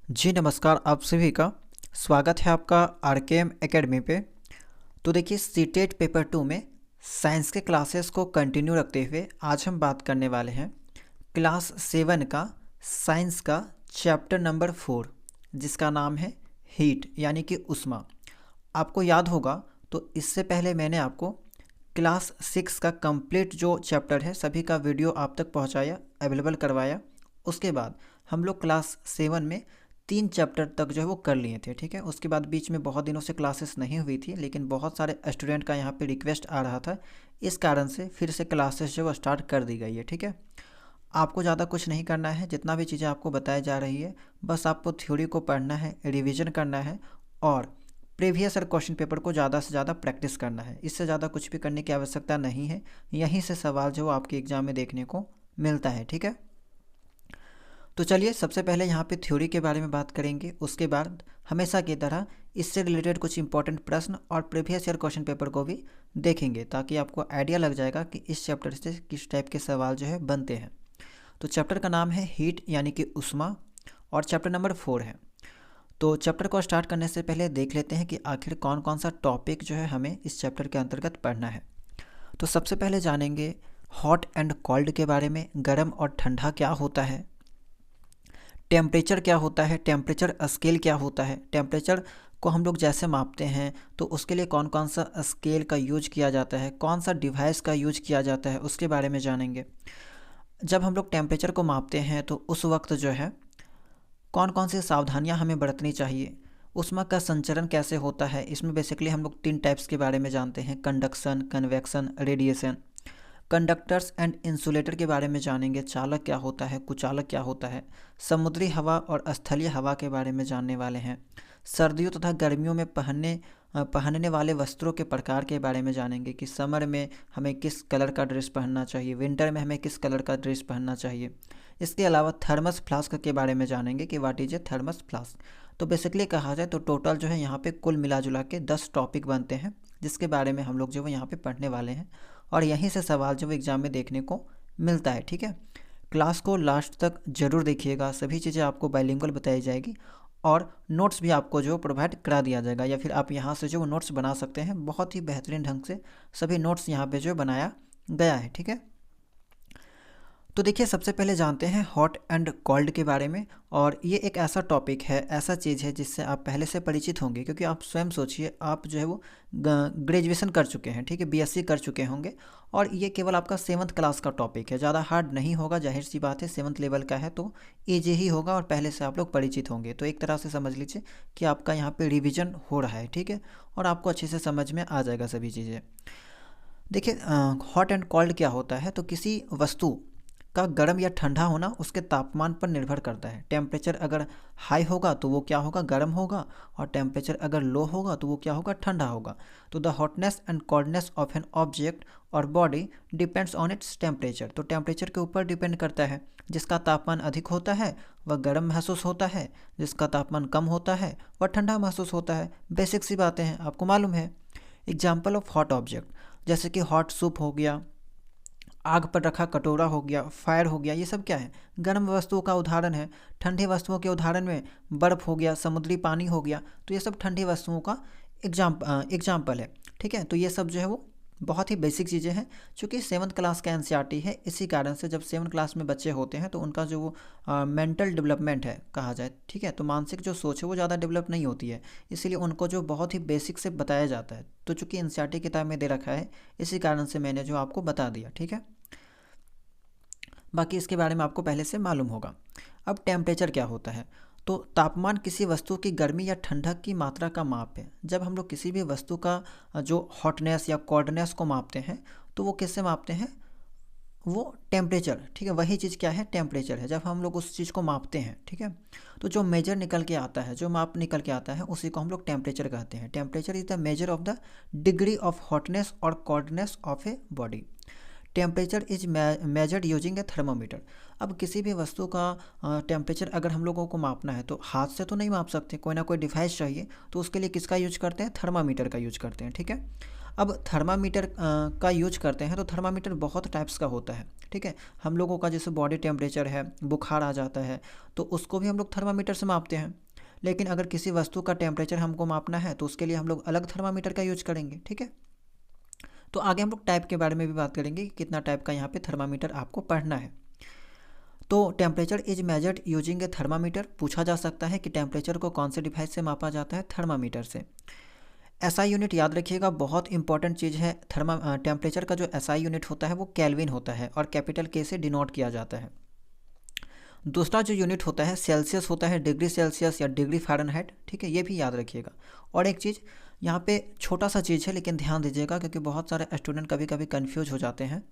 जी नमस्कार, आप सभी का स्वागत है आपका आरकेएम एकेडमी पे। तो देखिए सीटेट पेपर 2 में साइंस के क्लासेस को कंटिन्यू रखते हुए आज हम बात करने वाले हैं क्लास 7 का साइंस का चैप्टर नंबर 4, जिसका नाम है हीट यानी कि उष्मा। आपको याद होगा तो इससे पहले मैंने आपको क्लास 6 का कंप्लीट जो चैप्टर है सभी का वीडियो आप तक पहुंचाया, अवेलेबल करवाया। उसके बाद हम लोग क्लास 7 में 3 चैप्टर तक जो है वो कर लिए थे, ठीक है। उसके बाद बीच में बहुत दिनों से क्लासेस नहीं हुई थी, लेकिन बहुत सारे स्टूडेंट का यहाँ पे रिक्वेस्ट आ रहा था, इस कारण से फिर से क्लासेस जो है वो स्टार्ट कर दी गई है, ठीक है। आपको ज़्यादा कुछ नहीं करना है, जितना भी चीज़ें आपको बताई जा रही है बस आपको थ्योरी को पढ़ना है, रिवीजन करना है और प्रीवियस ईयर क्वेश्चन पेपर को ज़्यादा से ज़्यादा प्रैक्टिस करना है। इससे ज़्यादा कुछ भी करने की आवश्यकता नहीं है, यहीं से सवाल जो आपके एग्ज़ाम में देखने को मिलता है, ठीक है। तो चलिए सबसे पहले यहाँ पे थ्योरी के बारे में बात करेंगे, उसके बाद हमेशा की तरह इससे रिलेटेड कुछ इंपॉर्टेंट प्रश्न और प्रीवियस ईयर क्वेश्चन पेपर को भी देखेंगे, ताकि आपको आइडिया लग जाएगा कि इस चैप्टर से किस टाइप के सवाल जो है बनते हैं। तो चैप्टर का नाम है हीट यानी कि उष्मा और चैप्टर नंबर 4 है। तो चैप्टर को स्टार्ट करने से पहले देख लेते हैं कि आखिर कौन कौन सा टॉपिक जो है हमें इस चैप्टर के अंतर्गत पढ़ना है। तो सबसे पहले जानेंगे हॉट एंड कोल्ड के बारे में, गर्म और ठंडा क्या होता है, टेम्परेचर क्या होता है, टेम्परेचर स्केल क्या होता है, टेम्परेचर को हम लोग जैसे मापते हैं तो उसके लिए कौन कौन सा स्केल का यूज किया जाता है, कौन सा डिवाइस का यूज किया जाता है, उसके बारे में जानेंगे। जब हम लोग टेम्परेचर को मापते हैं तो उस वक्त जो है कौन कौन सी सावधानियां हमें बरतनी चाहिए, ऊष्मा का संचरण कैसे होता है। इसमें बेसिकली हम लोग 3 टाइप्स के बारे में जानते हैं, conduction, convection, radiation. Conductors and insulator के बारे में जानेंगे, चालक क्या होता है, कुचालक क्या होता है। समुद्री हवा और स्थलीय हवा के बारे में जानने वाले हैं। सर्दियों तथा गर्मियों में पहनने वाले वस्त्रों के प्रकार के बारे में जानेंगे कि समर में हमें किस कलर का ड्रेस पहनना चाहिए, विंटर में हमें किस कलर का ड्रेस पहनना चाहिए। इसके अलावा थर्मस फ्लास्क के बारे में जानेंगे कि what is a thermos flask. तो बेसिकली कहा जाए तो टोटल जो है यहाँ पे कुल मिला जुला के 10 टॉपिक बनते हैं, जिसके बारे में हम लोग जो है यहाँ पे पढ़ने वाले हैं और यहीं से सवाल जो एग्ज़ाम में देखने को मिलता है, ठीक है। क्लास को लास्ट तक जरूर देखिएगा, सभी चीज़ें आपको बाइलिंगुअल बताई जाएगी और नोट्स भी आपको जो प्रोवाइड करा दिया जाएगा, या फिर आप यहाँ से जो नोट्स बना सकते हैं। बहुत ही बेहतरीन ढंग से सभी नोट्स यहाँ पे जो बनाया गया है, ठीक है। तो देखिए सबसे पहले जानते हैं हॉट एंड कोल्ड के बारे में। और ये एक ऐसा टॉपिक है, ऐसा चीज़ है जिससे आप पहले से परिचित होंगे, क्योंकि आप स्वयं सोचिए, आप जो है वो ग्रेजुएशन कर चुके हैं, ठीक है, बीएससी कर चुके होंगे और ये केवल आपका 7th क्लास का टॉपिक है। ज़्यादा हार्ड नहीं होगा, जाहिर सी बात है, 7th लेवल का है तो ईजी ही होगा और पहले से आप लोग परिचित होंगे। तो एक तरह से समझ लीजिए कि आपका यहाँ पे रिविजन हो रहा है, ठीक है, और आपको अच्छे से समझ में आ जाएगा सभी चीज़ें। देखिए हॉट एंड कोल्ड क्या होता है, तो किसी वस्तु का गर्म या ठंडा होना उसके तापमान पर निर्भर करता है। टेम्परेचर अगर हाई होगा तो वो क्या होगा, गर्म होगा, और टेम्परेचर अगर लो होगा तो वो क्या होगा, ठंडा होगा। तो the hotness and coldness of an object और body depends on its temperature. तो टेम्परेचर के ऊपर डिपेंड करता है। जिसका तापमान अधिक होता है वह गर्म महसूस होता है, जिसका तापमान कम होता है वह ठंडा महसूस होता है। बेसिक सी बातें हैं, आपको मालूम है। एग्जाम्पल ऑफ हॉट ऑब्जेक्ट, जैसे कि हॉट सूप हो गया, आग पर रखा कटोरा हो गया, फायर हो गया, ये सब क्या है, गर्म वस्तुओं का उदाहरण है। ठंडी वस्तुओं के उदाहरण में बर्फ़ हो गया, समुद्री पानी हो गया, तो ये सब ठंडी वस्तुओं का एग्जाम्पल है, ठीक है। तो ये सब जो है वो बहुत ही बेसिक चीज़ें हैं। चूँकि 7th क्लास का एनसीईआरटी है, इसी कारण से जब 7th क्लास में बच्चे होते हैं तो उनका जो वो मेंटल डेवलपमेंट है कहा जाए, ठीक है, तो मानसिक जो सोच है वो ज़्यादा डेवलप नहीं होती है, इसीलिए उनको जो बहुत ही बेसिक से बताया जाता है। तो चूँकि एनसीईआरटी किताब में दे रखा है, इसी कारण से मैंने जो आपको बता दिया, ठीक है। बाकी इसके बारे में आपको पहले से मालूम होगा। अब टेम्परेचर क्या होता है, तो तापमान किसी वस्तु की गर्मी या ठंडक की मात्रा का माप है। जब हम लोग किसी भी वस्तु का जो हॉटनेस या कोल्डनेस को मापते हैं तो वो किससे मापते हैं, वो टेम्परेचर, ठीक है, वही चीज़ क्या है, टेम्परेचर है। जब हम लोग उस चीज़ को मापते हैं, ठीक है, तो जो मेजर निकल के आता है, जो माप निकल के आता है, उसी को हम लोग टेम्परेचर कहते हैं। Temperature is the measure of the degree of hotness और coldness of a body. Temperature is measured using a thermometer. अब किसी भी वस्तु का टेम्परेचर अगर हम लोगों को मापना है तो हाथ से तो नहीं माप सकते, कोई ना कोई डिवाइस चाहिए, तो उसके लिए किसका यूज करते हैं, थर्मामीटर का यूज करते हैं, ठीक है। अब थर्मामीटर का यूज करते हैं तो थर्मामीटर बहुत टाइप्स का होता है, ठीक है। हम लोगों का जैसे बॉडी टेम्परेचर है, बुखार आ जाता है तो उसको भी हम लोग थर्मामीटर से मापते हैं। लेकिन अगर किसी वस्तु का टेम्परेचर हमको मापना है तो उसके लिए हम लोग अलग थर्मामीटर का यूज करेंगे, ठीक है। तो आगे हम लोग टाइप के बारे में भी बात करेंगे कि कितना टाइप का यहाँ पे थर्मामीटर आपको पढ़ना है। तो temperature is measured using a thermometer, पूछा जा सकता है कि टेम्परेचर को कौन से डिवाइस से मापा जाता है, थर्मामीटर से। एसआई यूनिट याद रखिएगा, बहुत इंपॉर्टेंट चीज़ है। टेम्परेचर का जो एसआई यूनिट होता है वो केल्विन होता है और कैपिटल के से डिनोट किया जाता है। दूसरा जो यूनिट होता है सेल्सियस होता है, डिग्री सेल्सियस या डिग्री फ़ारेनहाइट, ठीक है, ये भी याद रखिएगा। और एक चीज़ यहाँ पे छोटा सा चीज़ है लेकिन ध्यान दीजिएगा क्योंकि बहुत सारे स्टूडेंट कभी कभी कन्फ्यूज हो जाते हैं।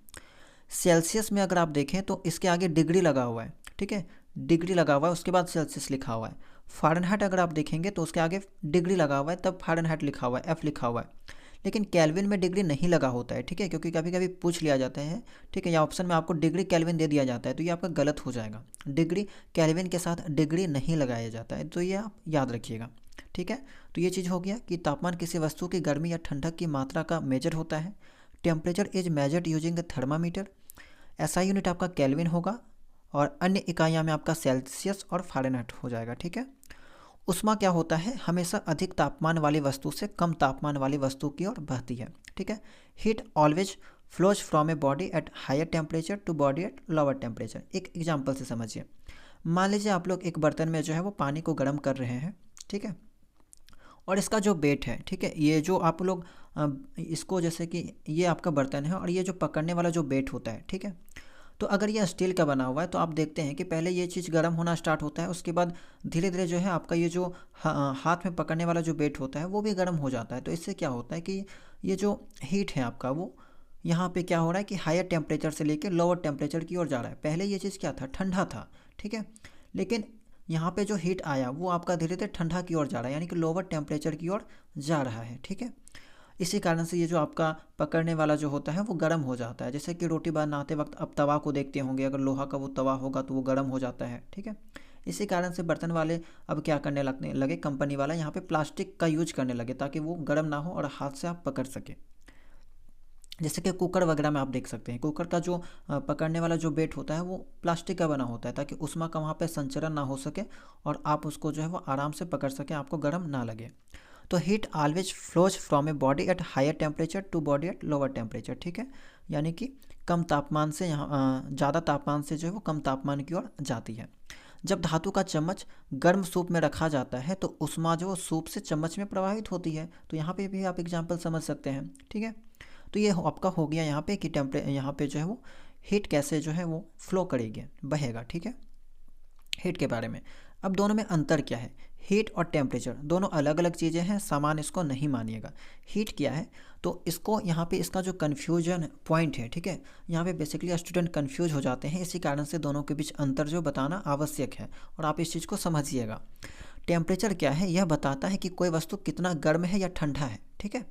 सेल्सियस में अगर आप देखें तो इसके आगे डिग्री लगा हुआ है, ठीक है, डिग्री लगा हुआ है, उसके बाद सेल्सियस लिखा हुआ है। फ़ारेनहाइट अगर आप देखेंगे तो उसके आगे डिग्री लगा हुआ है, तब फ़ारेनहाइट लिखा हुआ है, एफ लिखा हुआ है। लेकिन केल्विन में डिग्री नहीं लगा होता है, ठीक है, क्योंकि कभी कभी पूछ लिया जाता है, ठीक है, या ऑप्शन में आपको डिग्री केल्विन दे दिया जाता है तो ये आपका गलत हो जाएगा। डिग्री केल्विन के साथ डिग्री नहीं लगाया जाता है, तो ये आप याद रखिएगा, ठीक है। तो ये चीज़ हो गया कि तापमान किसी वस्तु की गर्मी या ठंडक की मात्रा का मेजर होता है। Temperature is measured using thermometer. SI unit आपका केल्विन होगा और अन्य इकाइयाँ में आपका सेल्सियस और फ़ारेनहाइट हो जाएगा, ठीक है। उष्मा क्या होता है, हमेशा अधिक तापमान वाली वस्तु से कम तापमान वाली वस्तु की ओर बहती है, ठीक है। Heat always flows from a body at higher temperature to body at lower temperature. एक एग्जांपल से समझिए। मान लीजिए आप लोग एक बर्तन में जो है वो पानी को गर्म कर रहे हैं, ठीक है, और इसका जो वेट है, ठीक है, ये जो आप लोग इसको जैसे कि ये आपका बर्तन है और ये जो पकड़ने वाला जो वेट होता है, ठीक है, तो अगर ये स्टील का बना हुआ है तो आप देखते हैं कि पहले ये चीज़ गर्म होना स्टार्ट होता है, उसके बाद धीरे धीरे जो है आपका ये जो हाथ में पकड़ने वाला जो वेट होता है वो भी गर्म हो जाता है। तो इससे क्या होता है कि ये जो हीट है आपका वो यहाँ पे क्या हो रहा है कि हायर टेम्परेचर से लेकर लोअर टेम्परेचर की ओर जा रहा है। पहले ये चीज़ क्या था, ठंडा था, ठीक है, लेकिन यहाँ पे जो हीट आया वो आपका धीरे धीरे ठंडा की ओर जा रहा है, यानी कि लोअर टेम्परेचर की ओर जा रहा है, ठीक है। इसी कारण से ये जो आपका पकड़ने वाला जो होता है वो गर्म हो जाता है। जैसे कि रोटी बनाते वक्त अब तवा को देखते होंगे, अगर लोहा का वो तवा होगा तो वो गर्म हो जाता है, ठीक है। इसी कारण से बर्तन वाले अब क्या करने लगने लगे, कंपनी वाला यहाँ पे प्लास्टिक का यूज करने लगे ताकि वो गर्म ना हो और हाथ से आप पकड़ सके। जैसे कि कुकर वगैरह में आप देख सकते हैं, कुकर का जो पकड़ने वाला जो बेट होता है वो प्लास्टिक का बना होता है ताकि ऊष्मा का वहाँ पे संचरण ना हो सके और आप उसको जो है वो आराम से पकड़ सकें, आपको गर्म ना लगे। तो heat always flows from a body at higher temperature to body at lower temperature, ठीक है, यानी कि कम तापमान से यहाँ ज़्यादा तापमान से जो है वो कम तापमान की ओर जाती है। जब धातु का चम्मच गर्म सूप में रखा जाता है तो ऊष्मा जो सूप से चम्मच में प्रवाहित होती है। तो यहाँ पे भी आप एग्जांपल समझ सकते हैं, ठीक है। तो ये आपका हो गया यहाँ पे कि यहाँ पे जो है वो हीट कैसे जो है वो फ्लो करेगी, बहेगा, ठीक है, हीट के बारे में। अब दोनों में अंतर क्या है, हीट और टेम्परेचर दोनों अलग अलग चीज़ें हैं, सामान इसको नहीं मानिएगा। हीट क्या है तो इसको यहाँ पे इसका जो कन्फ्यूजन पॉइंट है, ठीक है, यहाँ पे बेसिकली स्टूडेंट कन्फ्यूज हो जाते हैं, इसी कारण से दोनों के बीच अंतर जो बताना आवश्यक है और आप इस चीज़ को समझिएगा। टेम्परेचर क्या है, यह बताता है कि कोई वस्तु कितना गर्म है या ठंडा है, ठीक है,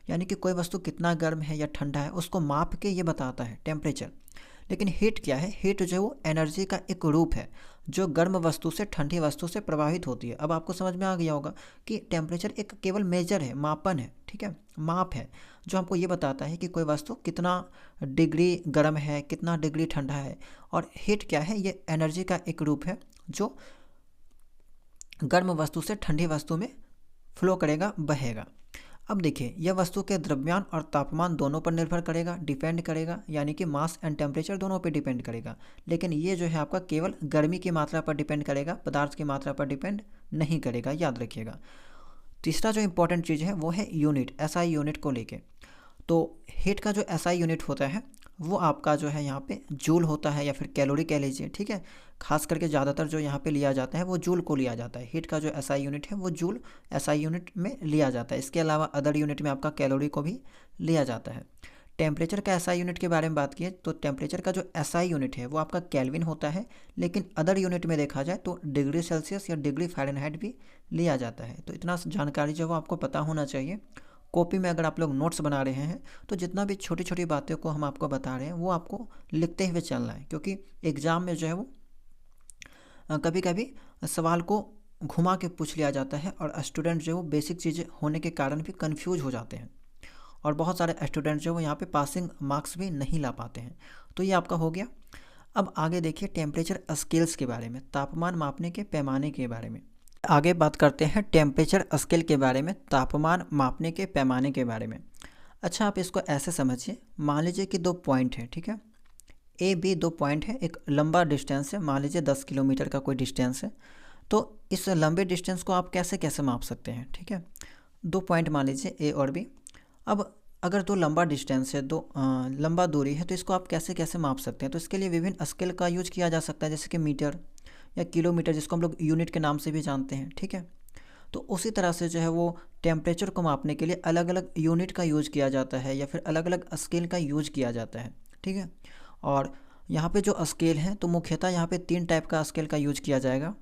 यानी कि कोई वस्तु कितना गर्म है या ठंडा है उसको माप के ये बताता है टेम्परेचर। लेकिन हीट क्या है, हीट जो है वो एनर्जी का एक रूप है जो गर्म वस्तु से ठंडी वस्तु से प्रभावित होती है। अब आपको समझ में आ गया होगा कि टेम्परेचर एक केवल मेजर है, मापन है, ठीक है, माप है जो हमको ये बताता है कि कोई वस्तु कितना डिग्री गर्म है, कितना डिग्री ठंडा है। और हीट क्या है, ये एनर्जी का एक रूप है जो गर्म वस्तु से ठंडी वस्तु में फ्लो करेगा, बहेगा। अब देखिए, यह वस्तु के द्रव्यमान और तापमान दोनों पर निर्भर करेगा, डिपेंड करेगा, यानी कि मास एंड टेम्परेचर दोनों पर डिपेंड करेगा। लेकिन ये जो है आपका केवल गर्मी की मात्रा पर डिपेंड करेगा, पदार्थ की मात्रा पर डिपेंड नहीं करेगा, याद रखिएगा। तीसरा जो इंपॉर्टेंट चीज़ है वो है यूनिट, एसआई यूनिट को लेके। तो हीट का जो एसआई यूनिट होता है वो आपका जो है यहाँ पे जूल होता है या फिर कैलोरी कह लीजिए, ठीक है। खास करके ज़्यादातर जो यहाँ पे लिया जाता है वो जूल को लिया जाता है। हीट का जो एसआई यूनिट है वो जूल एसआई यूनिट में लिया जाता है। इसके अलावा अदर यूनिट में आपका कैलोरी को भी लिया जाता है। टेम्परेचर का एसआई यूनिट के बारे में बात किए तो टेम्परेचर का जो एसआई यूनिट है वो आपका केल्विन होता है, लेकिन अदर यूनिट में देखा जाए तो डिग्री सेल्सियस या डिग्री फ़ारेनहाइट भी लिया जाता है। तो इतना जानकारी जो है वो आपको पता होना चाहिए। कॉपी में अगर आप लोग नोट्स बना रहे हैं तो जितना भी छोटी छोटी बातें को हम आपको बता रहे हैं वो आपको लिखते हुए चलना है, क्योंकि एग्ज़ाम में जो है वो कभी कभी सवाल को घुमा के पूछ लिया जाता है और स्टूडेंट जो है वो बेसिक चीज़ें होने के कारण भी कंफ्यूज हो जाते हैं। और बहुत सारे स्टूडेंट जो वो यहाँ पे पासिंग मार्क्स भी नहीं ला पाते हैं। तो ये आपका हो गया। अब आगे देखिए टेम्परेचर स्केल्स के बारे में, तापमान मापने के पैमाने के बारे में। आगे बात करते हैं टेम्परेचर स्केल के बारे में, तापमान मापने के पैमाने के बारे में। अच्छा, आप इसको ऐसे समझिए, मान लीजिए कि 2 पॉइंट है, ठीक है, ए बी 2 पॉइंट है, एक लंबा डिस्टेंस है, मान लीजिए 10 किलोमीटर का कोई डिस्टेंस है। तो इस लंबे डिस्टेंस को आप कैसे कैसे माप सकते हैं, ठीक है। 2 पॉइंट मान लीजिए ए और बी। अब अगर 2 लंबा डिस्टेंस है, 2 लंबा दूरी है, तो इसको आप कैसे कैसे माप सकते हैं। तो इसके लिए विभिन्न स्केल का यूज किया जा सकता है, जैसे कि मीटर या किलोमीटर, जिसको हम लोग यूनिट के नाम से भी जानते हैं, ठीक है। तो उसी तरह से जो है वो टेम्परेचर को मापने के लिए अलग अलग यूनिट का यूज किया जाता है या फिर अलग अलग स्केल का यूज किया जाता है, ठीक है। और यहाँ पे जो स्केल हैं, तो मुख्यतः यहाँ पे 3 टाइप का स्केल का यूज किया जाएगा।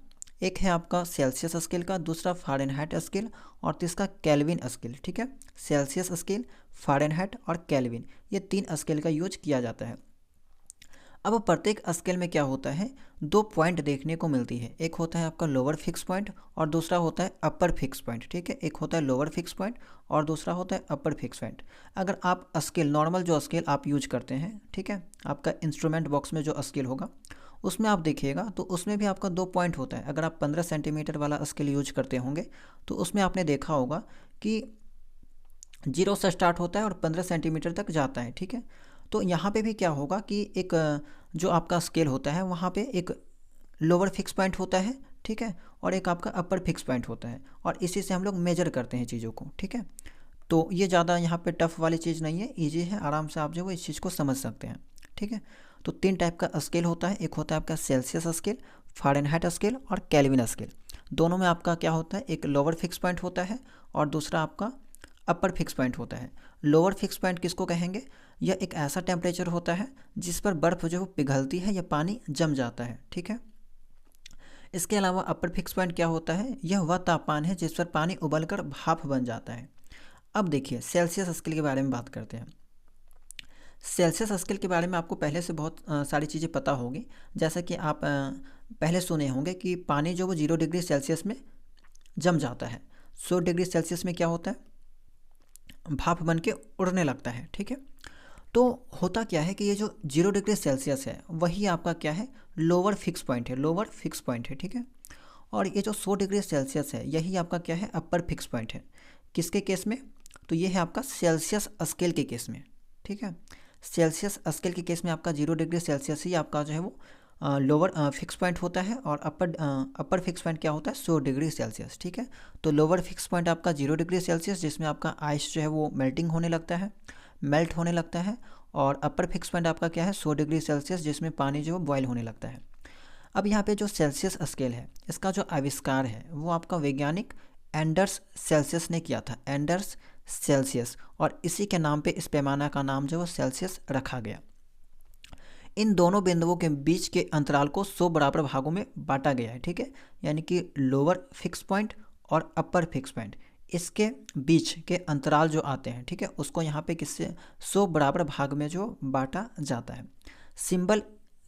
एक है आपका सेल्सियस स्केल का, दूसरा फ़ारेनहाइट स्केल और तीसरा केल्विन स्केल, ठीक है। सेल्सियस स्केल, फ़ारेनहाइट और केल्विन, ये 3 स्केल का यूज किया जाता है। अब प्रत्येक स्केल में क्या होता है, 2 पॉइंट देखने को मिलती है। एक होता है आपका लोअर फिक्स पॉइंट और दूसरा होता है अपर फिक्स पॉइंट, ठीक है। एक होता है लोअर फिक्स पॉइंट और दूसरा होता है अपर फिक्स पॉइंट। अगर आप स्केल नॉर्मल जो स्केल आप यूज करते हैं, ठीक है, आपका इंस्ट्रूमेंट बॉक्स में जो स्केल होगा उसमें आप देखिएगा तो उसमें भी आपका 2 पॉइंट होता है। अगर आप 15 सेंटीमीटर वाला स्केल यूज करते होंगे तो उसमें आपने देखा होगा कि 0 से स्टार्ट होता है और 15 सेंटीमीटर तक जाता है, ठीक है। तो यहाँ पे भी क्या होगा कि एक जो आपका स्केल होता है वहाँ पे एक लोअर फिक्स पॉइंट होता है, ठीक है, और एक आपका अपर फिक्स पॉइंट होता है, और इसी से हम लोग मेजर करते हैं चीज़ों को, ठीक है। तो ये ज़्यादा यहाँ पे टफ वाली चीज़ नहीं है, ईजी है, आराम से आप जो है इस चीज़ को समझ सकते हैं, ठीक है। तो 3 टाइप का स्केल होता है, एक होता है आपका सेल्सियस स्केल, फ़ारेनहाइट स्केल और केल्विन स्केल। दोनों में आपका क्या होता है, एक लोअर फिक्स पॉइंट होता है और दूसरा आपका अपर फिक्स पॉइंट होता है। लोअर फिक्स पॉइंट किसको कहेंगे, यह एक ऐसा टेम्परेचर होता है जिस पर बर्फ़ जो है पिघलती है या पानी जम जाता है, ठीक है। इसके अलावा अपर फिक्स पॉइंट क्या होता है, यह वह तापमान है जिस पर पानी उबलकर भाप बन जाता है। अब देखिए सेल्सियस स्केल के बारे में बात करते हैं। सेल्सियस स्केल के बारे में आपको पहले से बहुत सारी चीज़ें पता होगी, जैसा कि आप पहले सुने होंगे कि पानी जो वो 0 डिग्री सेल्सियस में जम जाता है। 100 डिग्री सेल्सियस में क्या होता है, भाप बन के उड़ने लगता है, ठीक है। तो होता क्या है कि ये जो 0 डिग्री सेल्सियस है वही आपका क्या है, लोअर फिक्स पॉइंट है, लोअर फिक्स पॉइंट है, ठीक है। और ये जो 100 डिग्री सेल्सियस है यही आपका क्या है, अपर फिक्स पॉइंट है। किसके केस में, तो ये है आपका सेल्सियस स्केल के केस में, ठीक है। सेल्सियस स्केल के केस में आपका 0 डिग्री सेल्सियस ही आपका जो है वो लोअर फिक्स पॉइंट होता है, और अपर फिक्स पॉइंट क्या होता है, 100 डिग्री सेल्सियस, ठीक है। तो लोअर फिक्स पॉइंट आपका 0 डिग्री सेल्सियस जिसमें आपका आइस जो है वो मेल्टिंग होने लगता है, मेल्ट होने लगता है, और अपर फिक्स पॉइंट आपका क्या है, 100 डिग्री सेल्सियस जिसमें पानी जो है बॉयल होने लगता है। अब यहाँ पे जो सेल्सियस स्केल है इसका जो आविष्कार है वो आपका वैज्ञानिक एंडर्स सेल्सियस ने किया था, एंडर्स सेल्सियस, और इसी के नाम पे इस पैमाना का नाम जो है सेल्सियस रखा गया। इन दोनों बिंदुओं के बीच के अंतराल को 100 बराबर भागों में बांटा गया है, ठीक है। यानी कि लोअर फिक्स पॉइंट और अपर फिक्स पॉइंट, इसके बीच के अंतराल जो आते हैं, ठीक है, उसको यहाँ पे किससे 100 बराबर भाग में जो बांटा जाता है। सिंबल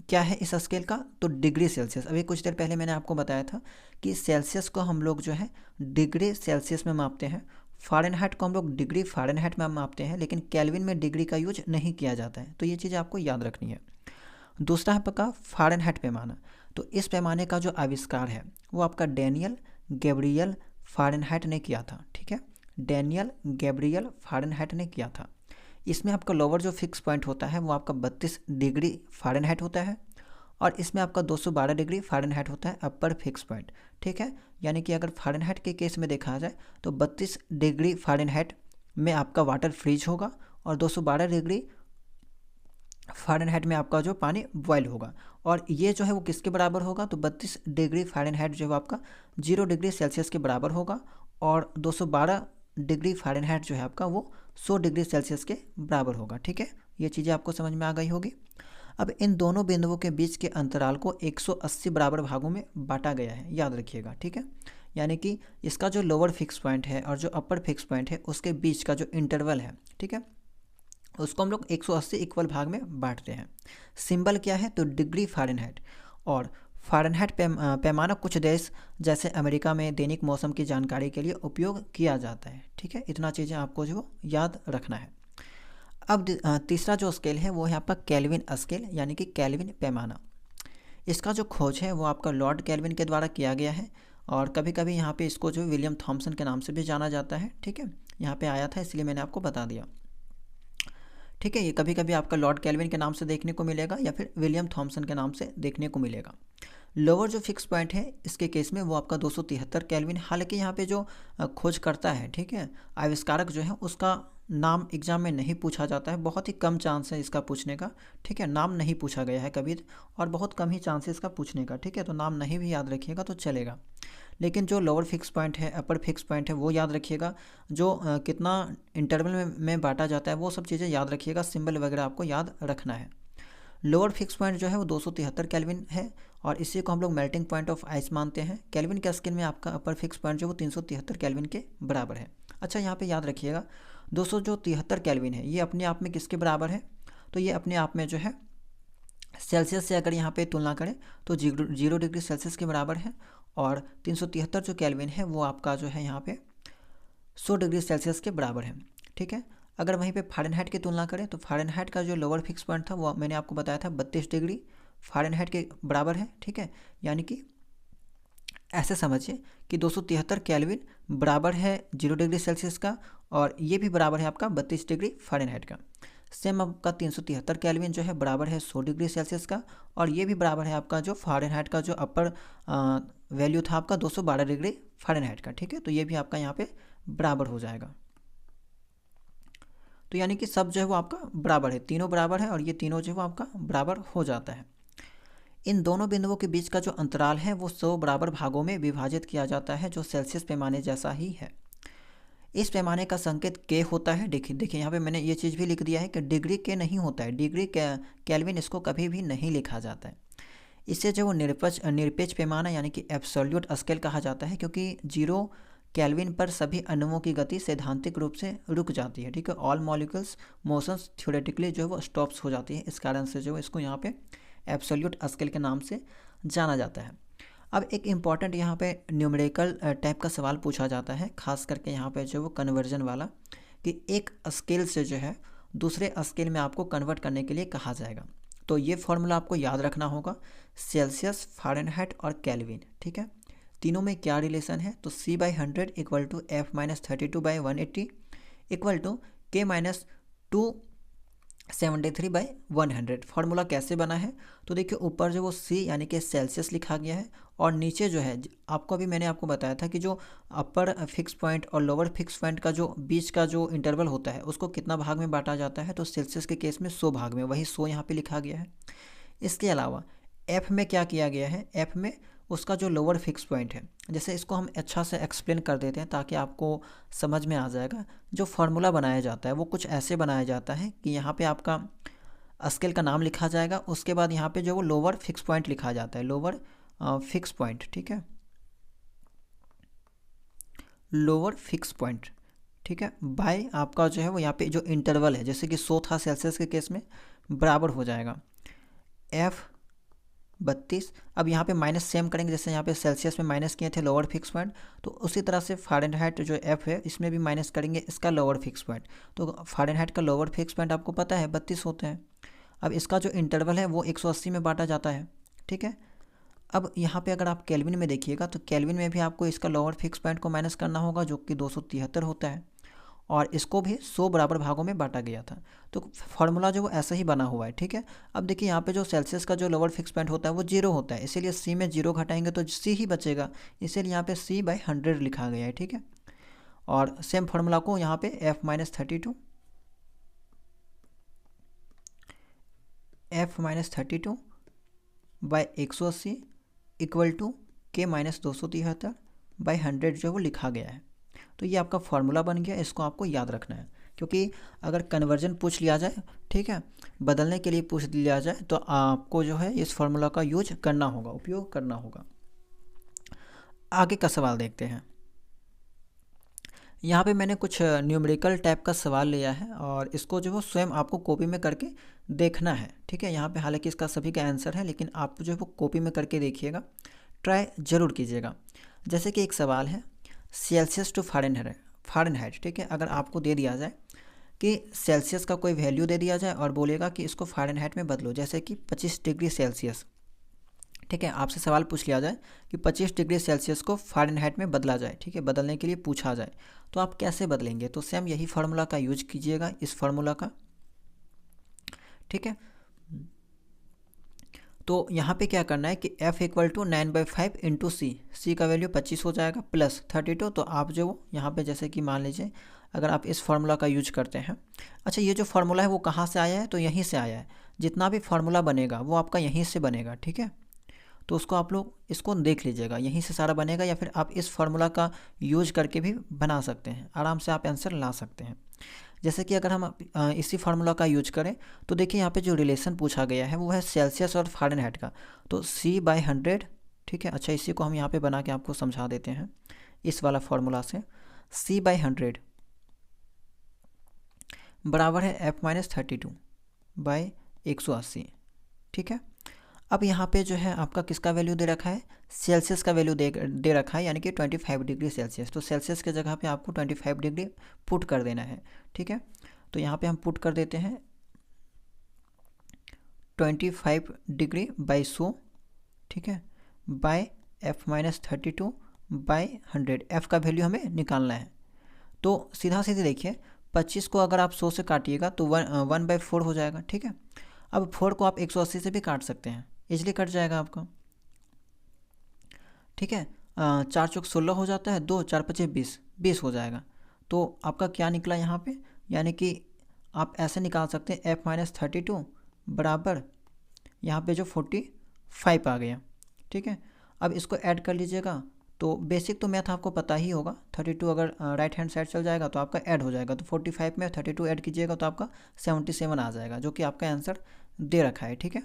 क्या है इस स्केल का, तो डिग्री सेल्सियस। अभी कुछ देर पहले मैंने आपको बताया था कि सेल्सियस को हम लोग जो है डिग्री सेल्सियस में मापते हैं, फ़ारेनहाइट को हम लोग डिग्री फ़ारेनहाइट में मापते हैं, लेकिन केल्विन में डिग्री का यूज नहीं किया जाता है। तो ये चीज़ आपको याद रखनी है। दूसरा है आपका फ़ारेनहाइट पैमाना। तो इस पैमाने का जो आविष्कार है वो आपका डेनियल गैब्रियल फ़ारेनहाइट ने किया था, ठीक है। डेनियल गैब्रियल फ़ारेनहाइट ने किया था। इसमें आपका लोअर जो फिक्स पॉइंट होता है वो आपका 32 डिग्री फ़ारेनहाइट होता है, और इसमें आपका 212 डिग्री फ़ारेनहाइट होता है अपर फिक्स पॉइंट, ठीक है। यानी कि अगर फ़ारेनहाइट के केस में देखा जाए तो 32 डिग्री फ़ारेनहाइट में आपका वाटर फ्रीज होगा और 212 डिग्री फ़ारेनहाइट में आपका जो पानी बॉयल होगा। और ये जो है वो किसके बराबर होगा, तो 32 डिग्री फ़ारेनहाइट जो है आपका 0 डिग्री सेल्सियस के बराबर होगा, और 212 डिग्री फ़ारेनहाइट जो है आपका वो 100 डिग्री सेल्सियस के बराबर होगा, ठीक है। ये चीज़ें आपको समझ में आ गई होगी। अब इन दोनों बिंदुओं के बीच के अंतराल को 180 बराबर भागों में बांटा गया है, याद रखिएगा, ठीक है। यानी कि इसका जो लोअर फिक्स पॉइंट है और जो अपर फिक्स पॉइंट है उसके बीच का जो इंटरवल है, ठीक है, उसको हम लोग 180 इक्वल भाग में बांटते हैं। सिंबल क्या है, तो डिग्री फ़ारेनहाइट। और फ़ारेनहाइट पैमाना कुछ देश जैसे अमेरिका में दैनिक मौसम की जानकारी के लिए उपयोग किया जाता है, ठीक है। इतना चीज़ें आपको जो याद रखना है। अब तीसरा जो स्केल है वो है आपका केल्विन स्केल, यानी कि केल्विन पैमाना। इसका जो खोज है वो आपका लॉर्ड केल्विन के द्वारा किया गया है, और कभी कभी यहाँ पे इसको जो विलियम थॉमसन के नाम से भी जाना जाता है। ठीक है, यहाँ पे आया था इसलिए मैंने आपको बता दिया। ठीक है, ये कभी कभी आपका लॉर्ड केल्विन के नाम से देखने को मिलेगा या फिर विलियम थॉमसन के नाम से देखने को मिलेगा। लोअर जो फिक्स पॉइंट है इसके केस में वो आपका 273 केल्विन। हालांकि यहाँ पे जो खोज करता है, ठीक है, आविष्कारक जो है उसका नाम एग्जाम में नहीं पूछा जाता है, बहुत ही कम चांस है इसका पूछने का। ठीक है, नाम नहीं पूछा गया है कभी, और बहुत कम ही चांस है इसका पूछने का। ठीक है, तो नाम नहीं भी याद रखिएगा तो चलेगा, लेकिन जो लोअर फिक्स पॉइंट है, अपर फिक्स पॉइंट है, वो याद रखिएगा। जो कितना इंटरवल में बांटा जाता है वो सब चीज़ें याद रखिएगा, सिंबल वगैरह आपको याद रखना है। लोअर फिक्स पॉइंट जो है वो 273 केल्विन है, और इसी को हम लोग मेल्टिंग पॉइंट ऑफ आइस मानते हैं। केल्विन के स्केल में आपका अपर फिक्स पॉइंट जो वो 373 केल्विन के बराबर है। अच्छा, यहाँ पे याद रखिएगा 273 केल्विन है, ये अपने आप में किसके बराबर है? तो ये अपने आप में जो है सेल्सियस से अगर यहाँ पे तुलना करें तो 0 डिग्री सेल्सियस के बराबर है, और 373 जो केल्विन है वो आपका जो है यहाँ पे 100 डिग्री सेल्सियस के बराबर है। ठीक है, अगर वहीं पे फ़ारेनहाइट की तुलना करें तो फ़ारेनहाइट का जो लोअर फिक्स पॉइंट था वो मैंने आपको बताया था 32 डिग्री फ़ारेनहाइट के बराबर है। ठीक है, यानी कि ऐसे समझिए कि 273 केल्विन बराबर है 0 डिग्री सेल्सियस का, और ये भी बराबर है आपका 32 डिग्री फ़ारेनहाइट का। सेम आपका 373 केल्विन जो है बराबर है 100 डिग्री सेल्सियस का, और ये भी बराबर है आपका जो फ़ारेनहाइट का जो अपर वैल्यू था आपका 212 डिग्री फ़ारेनहाइट का। ठीक है, तो ये भी आपका यहाँ पे बराबर हो जाएगा। तो यानी कि सब जो है वो आपका बराबर है, तीनों बराबर है, और ये तीनों जो है वो आपका बराबर हो जाता है। इन दोनों बिंदुओं के बीच का जो अंतराल है वो 100 बराबर भागों में विभाजित किया जाता है, जो सेल्सियस पैमाने जैसा ही है। इस पैमाने का संकेत के होता है। देखिए यहाँ पे मैंने ये चीज़ भी लिख दिया है कि डिग्री के नहीं होता है, डिग्री केल्विन इसको कभी भी नहीं लिखा जाता है। इसे जो वो निरपेक्ष पैमाना यानी कि एब्सोल्यूट स्केल कहा जाता है, क्योंकि 0 केल्विन पर सभी अणुओं की गति सैद्धांतिक रूप से रुक जाती है। ठीक है, ऑल मॉलिक्यूल्स मोशंस थ्योरेटिकली जो है वो स्टॉप्स हो जाती है। इस कारण से जो इसको यहाँ पे एब्सोल्यूट स्केल के नाम से जाना जाता है। अब एक इम्पॉर्टेंट यहाँ पे न्यूमेरिकल टाइप का सवाल पूछा जाता है, खास करके यहाँ पे जो वो कन्वर्जन वाला, कि एक स्केल से जो है दूसरे स्केल में आपको कन्वर्ट करने के लिए कहा जाएगा। तो ये फॉर्मूला आपको याद रखना होगा, सेल्सियस, फ़ारेनहाइट और केल्विन। ठीक है, तीनों में क्या रिलेशन है? तो C/100 equal to F-32/180 equal to K-273/100। Formula कैसे बना है? तो देखिए ऊपर जो वो C यानी कि सेल्सियस लिखा गया है, और नीचे जो है आपको अभी मैंने आपको बताया था कि जो अपर फिक्स पॉइंट और लोअर फिक्स पॉइंट का जो बीच का जो इंटरवल होता है उसको कितना भाग में बांटा जाता है? तो सेल्सियस के केस में 100 भाग में, वही 100 यहाँ पे लिखा गया है। इसके अलावा F में क्या किया गया है? F में उसका जो लोअर फिक्स पॉइंट है, जैसे इसको हम अच्छा से एक्सप्लेन कर देते हैं ताकि आपको समझ में आ जाएगा। जो फार्मूला बनाया जाता है वो कुछ ऐसे बनाया जाता है कि यहाँ पे आपका स्केल का नाम लिखा जाएगा, उसके बाद यहाँ पे जो वो लोअर फिक्स पॉइंट लिखा जाता है, लोअर फिक्स पॉइंट। ठीक है, लोअर फिक्स पॉइंट। ठीक है, बाय आपका जो है वो यहाँ पे जो इंटरवल है, जैसे कि 100 था सेल्सियस के केस में, बराबर हो जाएगा F32। अब यहाँ पे माइनस सेम करेंगे, जैसे यहाँ पे सेल्सियस में माइनस किए थे लोअर फिक्स पॉइंट, तो उसी तरह से फ़ारेनहाइट जो F है इसमें भी माइनस करेंगे इसका लोअर फिक्स पॉइंट। तो फ़ारेनहाइट का लोअर फिक्स पॉइंट आपको पता है 32 होते हैं। अब इसका जो इंटरवल है वो 180 में बांटा जाता है। ठीक है, अब यहाँ पे अगर आप केल्विन में देखिएगा तो केल्विन में भी आपको इसका लोअर फिक्स पॉइंट को माइनस करना होगा, जो कि 273 होता है, और इसको भी 100 बराबर भागों में बांटा गया था। तो फार्मूला जो वो ऐसा ही बना हुआ है। ठीक है, अब देखिए यहाँ पे जो सेल्सियस का जो लोअर फिक्स पॉइंट होता है वो 0 होता है, इसीलिए C में 0 घटाएंगे तो C ही बचेगा, इसीलिए यहाँ पे C/100 लिखा गया है। ठीक है, और सेम फार्मूला को यहाँ पे F-32/180 इक्वल टू K-273/100 जो वो लिखा गया है। तो ये आपका फार्मूला बन गया, इसको आपको याद रखना है, क्योंकि अगर कन्वर्जन पूछ लिया जाए, ठीक है, बदलने के लिए पूछ लिया जाए, तो आपको जो है इस फार्मूला का यूज करना होगा, उपयोग करना होगा। आगे का सवाल देखते हैं। यहाँ पे मैंने कुछ न्यूमेरिकल टाइप का सवाल लिया है, और इसको जो है स्वयं आपको कॉपी में करके देखना है। ठीक है, यहाँ पे हालांकि इसका सभी का आंसर है, लेकिन आप जो है वो कॉपी में करके देखिएगा, ट्राई ज़रूर कीजिएगा। जैसे कि एक सवाल है सेल्सियस टू फ़ारेनहाइट। ठीक है, अगर आपको दे दिया जाए कि सेल्सियस का कोई वैल्यू दे दिया जाए और बोलेगा कि इसको फ़ारेनहाइट में बदलो, जैसे कि 25 डिग्री सेल्सियस। ठीक है, आपसे सवाल पूछ लिया जाए कि 25 डिग्री सेल्सियस को फ़ारेनहाइट में बदला जाए, ठीक है, बदलने के लिए पूछा जाए, तो आप कैसे बदलेंगे? तो सेम यही फार्मूला का यूज कीजिएगा, इस फार्मूला का। ठीक है, तो यहाँ पे क्या करना है कि F इक्वल टू 9/5 इंटू सी का वैल्यू 25 हो जाएगा प्लस 32। तो आप जो यहाँ पे जैसे कि मान लीजिए अगर आप इस फार्मूला का यूज करते हैं, अच्छा ये जो फार्मूला है वो कहाँ से आया है? तो यहीं से आया है। जितना भी फार्मूला बनेगा वो आपका यहीं से बनेगा। ठीक है, तो उसको आप लोग इसको देख लीजिएगा, यहीं से सारा बनेगा, या फिर आप इस फार्मूला का यूज करके भी बना सकते हैं, आराम से आप आंसर ला सकते हैं। जैसे कि अगर हम इसी फार्मूला का यूज करें तो देखिए यहाँ पे जो रिलेशन पूछा गया है वो है सेल्सियस और फ़ारेनहाइट का, तो C/100। ठीक है, अच्छा इसी को हम यहाँ पे बना के आपको समझा देते हैं इस वाला फार्मूला से। C/100 बराबर है F-32/180। ठीक है, अब यहाँ पे जो है आपका किसका वैल्यू दे रखा है? सेल्सियस का वैल्यू दे रखा है, यानी कि 25 डिग्री सेल्सियस। तो सेल्सियस के जगह पे आपको 25 डिग्री पुट कर देना है। ठीक है, तो यहाँ पे हम पुट कर देते हैं 25 डिग्री बाई 100। ठीक है, बाय F-32/100। F का वैल्यू हमें निकालना है। तो सीधा सीधे देखिए 25 को अगर आप 100 से काटिएगा तो 1/4 हो जाएगा। ठीक है, अब 4 को आप 180 से भी काट सकते हैं, इजली कट जाएगा आपका। ठीक है, 4 चौक 16 हो जाता है, 2 4 5 20 हो जाएगा। तो आपका क्या निकला यहाँ पे? यानी कि आप ऐसे निकाल सकते हैं F-32 बराबर यहाँ पे जो 45 आ गया। ठीक है, अब इसको ऐड कर लीजिएगा। तो बेसिक तो मैथ आपको पता ही होगा, 32 अगर राइट हैंड साइड चल जाएगा तो आपका ऐड हो जाएगा, तो 45 में 32 ऐड कीजिएगा तो आपका 77 आ जाएगा, जो कि आपका आंसर दे रखा है। ठीक है,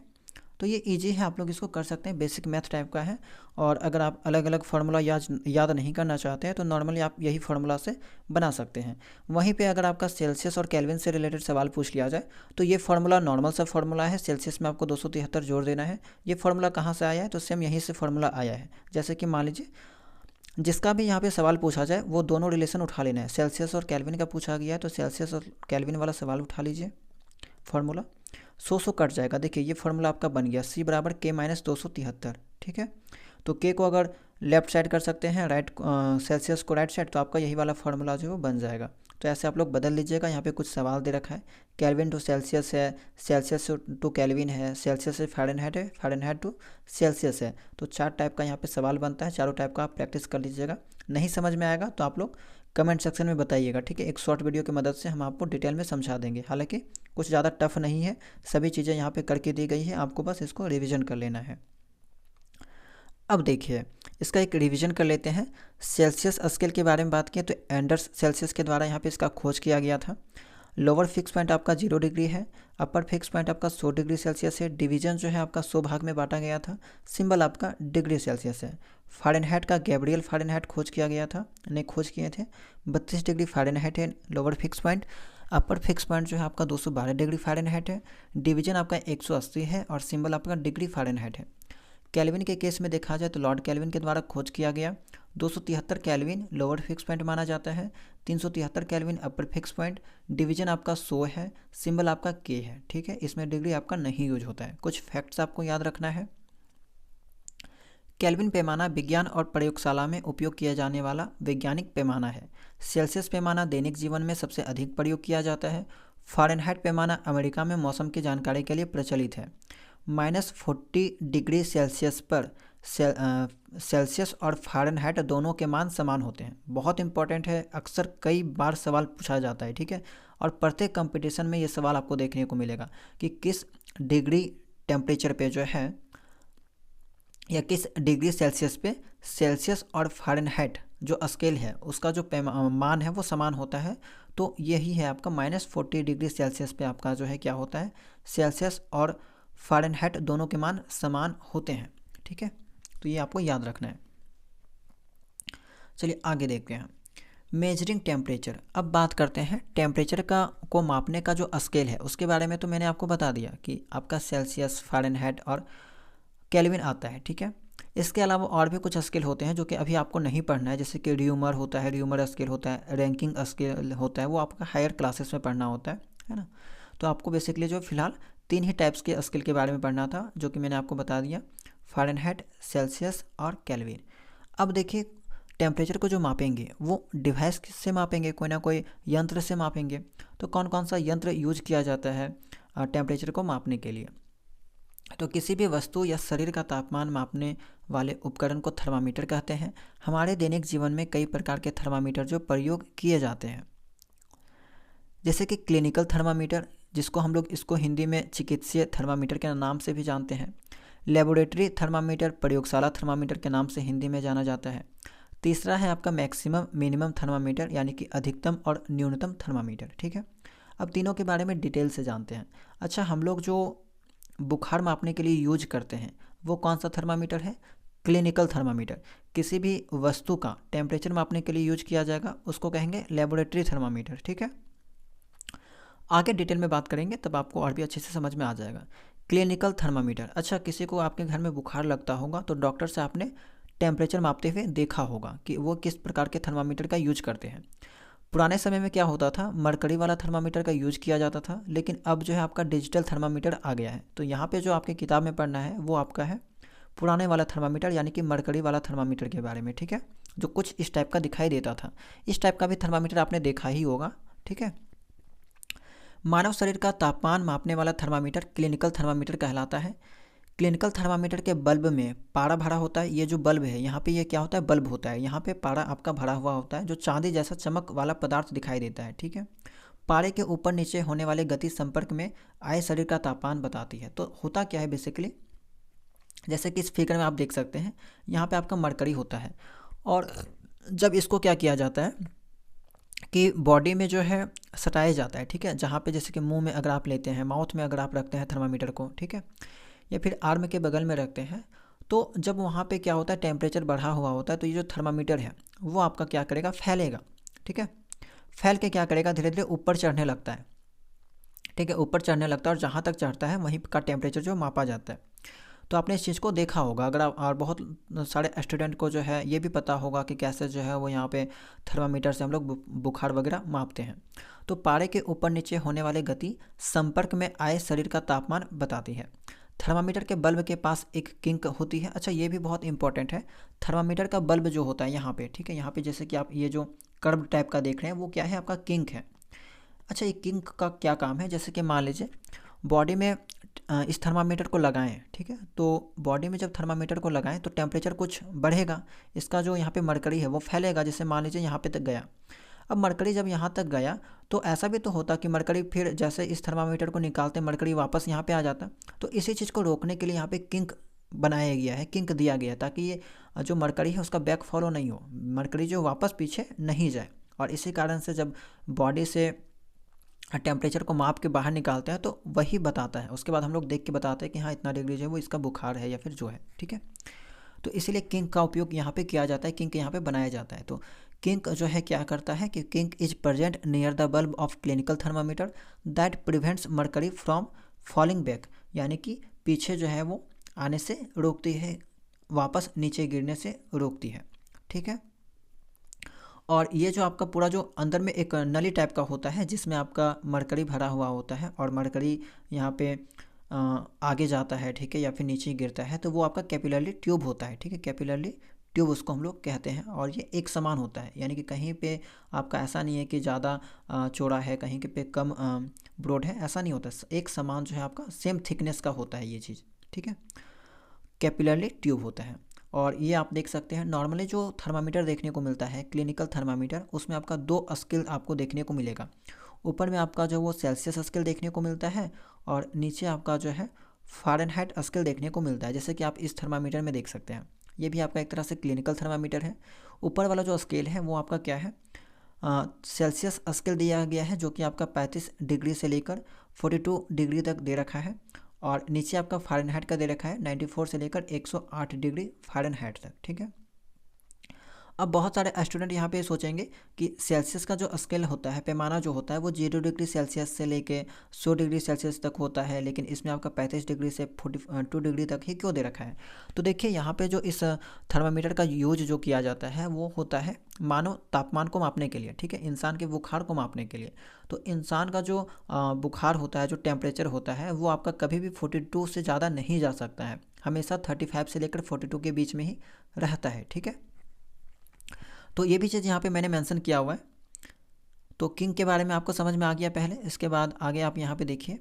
तो ये इजी है, आप लोग इसको कर सकते हैं, बेसिक मैथ टाइप का है। और अगर आप अलग अलग फार्मूला याद नहीं करना चाहते हैं तो नॉर्मली आप यही फार्मूला से बना सकते हैं। वहीं पे अगर आपका सेल्सियस और केल्विन से रिलेटेड सवाल पूछ लिया जाए तो ये फार्मूला नॉर्मल सा फार्मूला है। सेल्सियस में आपको 273 जोड़ देना है। ये फार्मूला कहाँ से आया है? तो सेम यहीं से फार्मूला आया है। जैसे कि मान लीजिए जिसका भी यहाँ पे सवाल पूछा जाए वो दोनों रिलेशन उठा लेना है। सेल्सियस और केल्विन का पूछा गया है तो सेल्सियस और केल्विन वाला सवाल उठा लीजिए, फार्मूला 100 कट जाएगा। देखिए ये फार्मूला आपका बन गया C बराबर K-273। ठीक है, तो K को अगर लेफ्ट साइड कर सकते हैं, राइट सेल्सियस को राइट साइड, तो आपका यही वाला फार्मूला जो है वो बन जाएगा। तो ऐसे आप लोग बदल लीजिएगा। यहाँ पे कुछ सवाल दे रखा है, केल्विन टू सेल्सियस है, सेल्सियस टू केल्विन है, सेल्सियस से फ़ारेनहाइट है, फ़ारेनहाइट टू सेल्सियस है। तो 4 टाइप का यहाँ पे सवाल बनता है, चारों टाइप का आप प्रैक्टिस कर लीजिएगा। नहीं समझ में आएगा तो आप लोग कमेंट सेक्शन में बताइएगा। ठीक है, एक शॉर्ट वीडियो की मदद से हम आपको डिटेल में समझा देंगे। हालांकि कुछ ज़्यादा टफ नहीं है, सभी चीज़ें यहाँ पे करके दी गई है, आपको बस इसको रिवीजन कर लेना है। अब देखिए इसका एक रिवीजन कर लेते हैं। सेल्सियस स्केल के बारे में बात किए तो एंडर्स सेल्सियस के द्वारा यहाँ पे इसका खोज किया गया था। लोअर फिक्स पॉइंट आपका 0 डिग्री है, अपर फिक्स पॉइंट आपका 100 डिग्री सेल्सियस है। डिवीजन जो है आपका 100 भाग में बांटा गया था। सिंबल आपका डिग्री सेल्सियस है। फ़ारेनहाइट का गैब्रियल फ़ारेनहाइट खोज किया गया था, नहीं खोज किए थे। 32 डिग्री फ़ारेनहाइट है lower fix point. Upper fix point जो है आपका 212 डिग्री फ़ारेनहाइट है। डिवीजन आपका 180 है और सिंबल आपका डिग्री फ़ारेनहाइट है। केल्विन के केस में देखा जाए तो लॉर्ड केल्विन के द्वारा खोज किया गया। 273 केल्विन लोअर फिक्स पॉइंट माना जाता है, 373 kelvin upper fix point. Division आपका 100 है, सिंबल आपका के है। ठीक है, इसमें डिग्री आपका नहीं यूज होता है। कुछ फैक्ट्स आपको याद रखना है। केल्विन पैमाना विज्ञान और प्रयोगशाला में उपयोग किया जाने वाला वैज्ञानिक पैमाना है। सेल्सियस पैमाना दैनिक जीवन में सबसे अधिक प्रयोग किया जाता है। फ़ारेनहाइट पैमाना अमेरिका में मौसम की जानकारी के लिए प्रचलित है। -40 डिग्री सेल्सियस पर सेल्सियस और फ़ारेनहाइट दोनों के मान समान होते हैं। बहुत इंपॉर्टेंट है, अक्सर कई बार सवाल पूछा जाता है। ठीक है, और प्रत्येक कंपटीशन में ये सवाल आपको देखने को मिलेगा कि किस डिग्री टेम्परेचर पे जो है या किस डिग्री सेल्सियस पे सेल्सियस और फ़ारेनहाइट जो स्केल है उसका जो मान है वो समान होता है। तो यही है आपका -40 डिग्री सेल्सियस पे आपका जो है क्या होता है, सेल्सियस और फ़ारेनहाइट दोनों के मान समान होते हैं। ठीक है, तो ये आपको याद रखना है। चलिए आगे देखते हैं। Measuring temperature. अब बात करते हैं टेम्परेचर को मापने का जो स्केल है उसके बारे में। तो मैंने आपको बता दिया कि आपका सेल्सियस, फ़ारेनहाइट और केल्विन आता है। ठीक है, इसके अलावा और भी कुछ स्केल होते हैं जो कि अभी आपको नहीं पढ़ना है, जैसे कि र्यूमर होता है, र्यूमर स्केल होता है, रैंकिंग स्केल होता है, वो आपका हायर क्लासेस में पढ़ना होता है ना। तो आपको बेसिकली जो फिलहाल 3 ही टाइप्स के स्केल के बारे में पढ़ना था, जो कि मैंने आपको बता दिया, फ़ारेनहाइट, सेल्सियस और केल्विन। अब देखिए टेम्परेचर को जो मापेंगे वो डिवाइस से मापेंगे, कोई ना कोई यंत्र से मापेंगे। तो कौन कौन सा यंत्र यूज किया जाता है टेम्परेचर को मापने के लिए? तो किसी भी वस्तु या शरीर का तापमान मापने वाले उपकरण को थर्मामीटर कहते हैं। हमारे दैनिक जीवन में कई प्रकार के थर्मामीटर जो प्रयोग किए जाते हैं, जैसे कि क्लिनिकल थर्मामीटर, जिसको हम लोग इसको हिंदी में चिकित्सीय थर्मामीटर के नाम से भी जानते हैं। लेबोरेटरी थर्मामीटर, प्रयोगशाला थर्मामीटर के नाम से हिंदी में जाना जाता है। तीसरा है आपका मैक्सिमम मिनिमम थर्मामीटर, यानी कि अधिकतम और न्यूनतम थर्मामीटर। ठीक है, अब तीनों के बारे में डिटेल से जानते हैं। अच्छा, हम लोग जो बुखार मापने के लिए यूज करते हैं वो कौन सा थर्मामीटर है? Clinical thermometer. किसी भी वस्तु का टेम्परेचर मापने के लिए यूज किया जाएगा उसको कहेंगे लेबोरेटरी थर्मामीटर। ठीक है, आगे डिटेल में बात करेंगे तब आपको और भी अच्छे से समझ में आ जाएगा। क्लिनिकल थर्मामीटर, अच्छा किसी को आपके घर में बुखार लगता होगा तो डॉक्टर से आपने टेम्परेचर मापते हुए देखा होगा कि वो किस प्रकार के थर्मामीटर का यूज करते हैं। पुराने समय में क्या होता था, मरकरी वाला थर्मामीटर का यूज किया जाता था, लेकिन अब जो है आपका डिजिटल थर्मामीटर आ गया है। तो यहाँ पे जो आपके किताब में पढ़ना है वो आपका है पुराने वाला थर्मामीटर, यानी कि मरकरी वाला थर्मामीटर के बारे में। ठीक है, जो कुछ इस टाइप का दिखाई देता था, इस टाइप का भी थर्मामीटर आपने देखा ही होगा। ठीक है, मानव शरीर का तापमान मापने वाला थर्मामीटर क्लिनिकल थर्मामीटर कहलाता है। क्लिनिकल थर्मामीटर के बल्ब में पारा भरा होता है। ये जो बल्ब है यहाँ पे ये क्या होता है, बल्ब होता है। यहाँ पे पारा आपका भरा हुआ होता है, जो चांदी जैसा चमक वाला पदार्थ दिखाई देता है। ठीक है, पारे के ऊपर नीचे होने वाले गति संपर्क में आए शरीर का तापमान बताती है। तो होता क्या है बेसिकली, जैसे कि इस फिगर में आप देख सकते हैं, यहाँ पे आपका मरकरी होता है, और जब इसको क्या किया जाता है कि बॉडी में जो है सटाया जाता है। ठीक है, जहाँ पे जैसे कि मुंह में अगर आप लेते हैं, माउथ में अगर आप रखते हैं थर्मामीटर को, ठीक है, या फिर आर्म के बगल में रखते हैं, तो जब वहाँ पे क्या होता है टेम्परेचर बढ़ा हुआ होता है, तो ये जो थर्मामीटर है वो आपका क्या करेगा, फैलेगा। ठीक है, फैल के क्या करेगा, धीरे धीरे ऊपर चढ़ने लगता है। ठीक है, ऊपर चढ़ने लगता है और जहाँ तक चढ़ता है वहीं का टेम्परेचर जो मापा जाता है। तो आपने इस चीज़ को देखा होगा, अगर आप, और बहुत सारे स्टूडेंट को जो है ये भी पता होगा कि कैसे जो है वो यहाँ पे थर्मामीटर से हम लोग बुखार वगैरह मापते हैं। तो पारे के ऊपर नीचे होने वाले गति संपर्क में आए शरीर का तापमान बताती है। थर्मामीटर के बल्ब के पास एक किंक होती है। अच्छा, ये भी बहुत इंपॉर्टेंट है, थर्मामीटर का बल्ब जो होता है यहाँ पे, ठीक है, यहाँ पे जैसे कि आप ये जो कर्व टाइप का देख रहे हैं वो क्या है, आपका किंक है। अच्छा, ये किंक का क्या काम है, जैसे कि मान लीजिए बॉडी में इस थर्मामीटर को लगाएं, ठीक है, तो बॉडी में जब थर्मामीटर को लगाएं तो टेम्परेचर कुछ बढ़ेगा, इसका जो यहाँ पे मरकरी है वो फैलेगा। जैसे मान लीजिए यहाँ पे तक गया, अब मरकरी जब यहाँ तक गया तो ऐसा भी तो होता कि मरकरी फिर जैसे इस थर्मामीटर को निकालते मरकरी वापस यहाँ पे आ जाता। तो इसी चीज़ को रोकने के लिए यहाँ पे किंक बनाया गया है, किंक दिया गया है, ताकि ये जो मरकरी है उसका बैक फॉलो नहीं हो, मरकरी जो वापस पीछे नहीं जाए। और इसी कारण से जब बॉडी से टेम्परेचर को माप के बाहर निकालते हैं तो वही बताता है, उसके बाद हम लोग देख के बताते हैं कि हाँ इतना डिग्री जो है वो इसका बुखार है या फिर जो है। ठीक है, तो इसीलिए किंक का उपयोग यहाँ पे किया जाता है, किंक यहाँ पे बनाया जाता है। तो किंक जो है क्या करता है कि kink is present near the bulb of clinical thermometer that prevents mercury from falling back, यानी कि पीछे जो है वो आने से रोकती है, वापस नीचे गिरने से रोकती है। ठीक है, और ये जो आपका पूरा जो अंदर में एक नली टाइप का होता है जिसमें आपका मरकरी भरा हुआ होता है और मरकरी यहाँ पे आगे जाता है, ठीक है, या फिर नीचे गिरता है, तो वो आपका कैपिलरी ट्यूब होता है। ठीक है, कैपिलरी ट्यूब उसको हम लोग कहते हैं, और ये एक समान होता है, यानी कि कहीं पे आपका ऐसा नहीं है कि ज़्यादा चौड़ा है, कहीं के पे कम ब्रॉड है, ऐसा नहीं होता, एक समान जो है आपका सेम थिकनेस का होता है ये चीज़। ठीक है, कैपिलरी ट्यूब होता है। और ये आप देख सकते हैं नॉर्मली जो थर्मामीटर देखने को मिलता है क्लिनिकल थर्मामीटर, उसमें आपका 2 स्केल आपको देखने को मिलेगा। ऊपर में आपका जो वो सेल्सियस स्केल देखने को मिलता है और नीचे आपका जो है फ़ारेनहाइट स्केल देखने को मिलता है, जैसे कि आप इस थर्मामीटर में देख सकते हैं। ये भी आपका एक तरह से क्लिनिकल थर्मामीटर है। ऊपर वाला जो स्केल है वो आपका क्या है, सेल्सियस स्केल दिया गया है, जो कि आपका 35 डिग्री से लेकर 42 डिग्री तक दे रखा है, और नीचे आपका फ़ारेनहाइट का दे रखा है 94 से लेकर 108 डिग्री फ़ारेनहाइट तक। ठीक है, अब बहुत सारे स्टूडेंट यहाँ पे सोचेंगे कि सेल्सियस का जो स्केल होता है, पैमाना जो होता है, वो 0 डिग्री सेल्सियस से लेके 100 डिग्री सेल्सियस तक होता है, लेकिन इसमें आपका 35 डिग्री से 42 डिग्री तक ही क्यों दे रखा है। तो देखिए यहाँ पे जो इस थर्मामीटर का यूज जो किया जाता है वो होता है मानव तापमान को मापने के लिए, ठीक है, इंसान के बुखार को मापने के लिए। तो इंसान का जो बुखार होता है, जो टेम्परेचर होता है, वो आपका कभी भी 42 से ज़्यादा नहीं जा सकता है, हमेशा 35 से लेकर 42 के बीच में ही रहता है, ठीक है। तो ये भी चीज़ यहाँ पे मैंने मेंशन किया हुआ है। तो किंग के बारे में आपको समझ में आ गया पहले। इसके बाद आगे आप यहाँ पे देखिए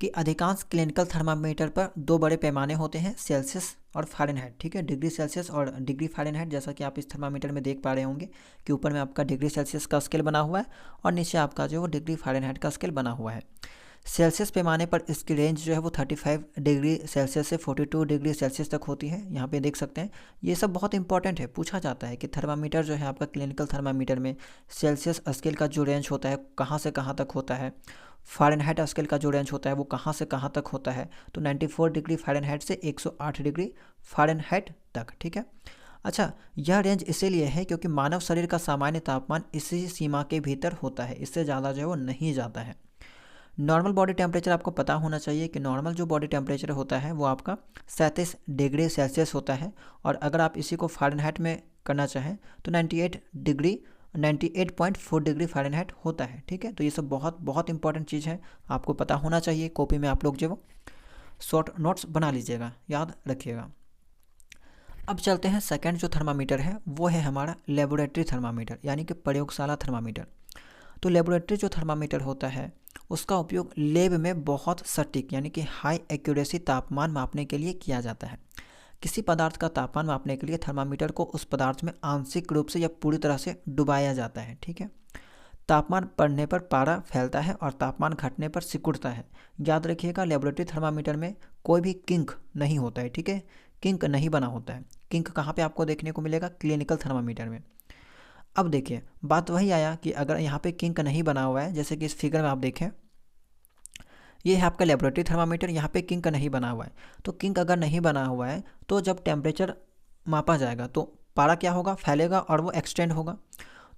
कि अधिकांश क्लिनिकल थर्मामीटर पर दो बड़े पैमाने होते हैं, सेल्सियस और फ़ारेनहाइट, ठीक है, डिग्री सेल्सियस और डिग्री फ़ारेनहाइट। जैसा कि आप इस थर्मामीटर में देख पा रहे होंगे कि ऊपर में आपका डिग्री सेल्सियस का स्केल बना हुआ है और नीचे आपका जो डिग्री फ़ारेनहाइट का स्केल बना हुआ है। सेल्सियस पैमाने पर इसकी रेंज जो है वो 35 डिग्री सेल्सियस से 42 डिग्री सेल्सियस तक होती है। यहाँ पे देख सकते हैं, ये सब बहुत इंपॉर्टेंट है, पूछा जाता है कि थर्मामीटर जो है आपका क्लिनिकल थर्मामीटर में सेल्सियस स्केल का जो रेंज होता है कहाँ से कहाँ तक होता है, फ़ारेनहाइट स्केल का जो रेंज होता है वो कहाँ से कहाँ तक होता है। तो 94 डिग्री फ़ारेनहाइट से 108 डिग्री फ़ारेनहाइट तक, ठीक है। अच्छा, यह रेंज इसीलिए है क्योंकि मानव शरीर का सामान्य तापमान इसी सीमा के भीतर होता है, इससे ज़्यादा जो है वो नहीं जाता है। नॉर्मल बॉडी टेम्परेचर आपको पता होना चाहिए कि नॉर्मल जो बॉडी टेम्परेचर होता है वो आपका 37 डिग्री सेल्सियस होता है, और अगर आप इसी को फ़ारेनहाइट में करना चाहें तो 98.4 डिग्री फ़ारेनहाइट होता है, ठीक है। तो ये सब बहुत बहुत इंपॉर्टेंट चीज़ है, आपको पता होना चाहिए। कॉपी में आप लोग जो शॉर्ट नोट्स बना लीजिएगा, याद रखिएगा। अब चलते हैं सेकंड जो थर्मामीटर है वो है हमारा लेबोरेटरी थर्मामीटर, यानी कि प्रयोगशाला थर्मामीटर। तो लेबोरेटरी जो थर्मामीटर होता है उसका उपयोग लैब में बहुत सटीक यानी कि हाई एक्यूरेसी तापमान मापने के लिए किया जाता है। किसी पदार्थ का तापमान मापने के लिए थर्मामीटर को उस पदार्थ में आंशिक रूप से या पूरी तरह से डुबाया जाता है, ठीक है। तापमान बढ़ने पर पारा फैलता है और तापमान घटने पर सिकुड़ता है। याद रखिएगा, लेबोरेटरी थर्मामीटर में कोई भी किंक नहीं होता है, ठीक है, किंक नहीं बना होता है। किंक कहाँ पे आपको देखने को मिलेगा? क्लिनिकल थर्मामीटर में। अब देखिए, बात वही आया कि अगर यहाँ पे किंक नहीं बना हुआ है, जैसे कि इस फिगर में आप देखें, ये है आपका लेबोरेटरी थर्मामीटर, यहाँ पे किंक नहीं बना हुआ है। तो किंक अगर नहीं बना हुआ है तो जब टेम्परेचर मापा जाएगा तो पारा क्या होगा? फैलेगा और वो एक्सटेंड होगा,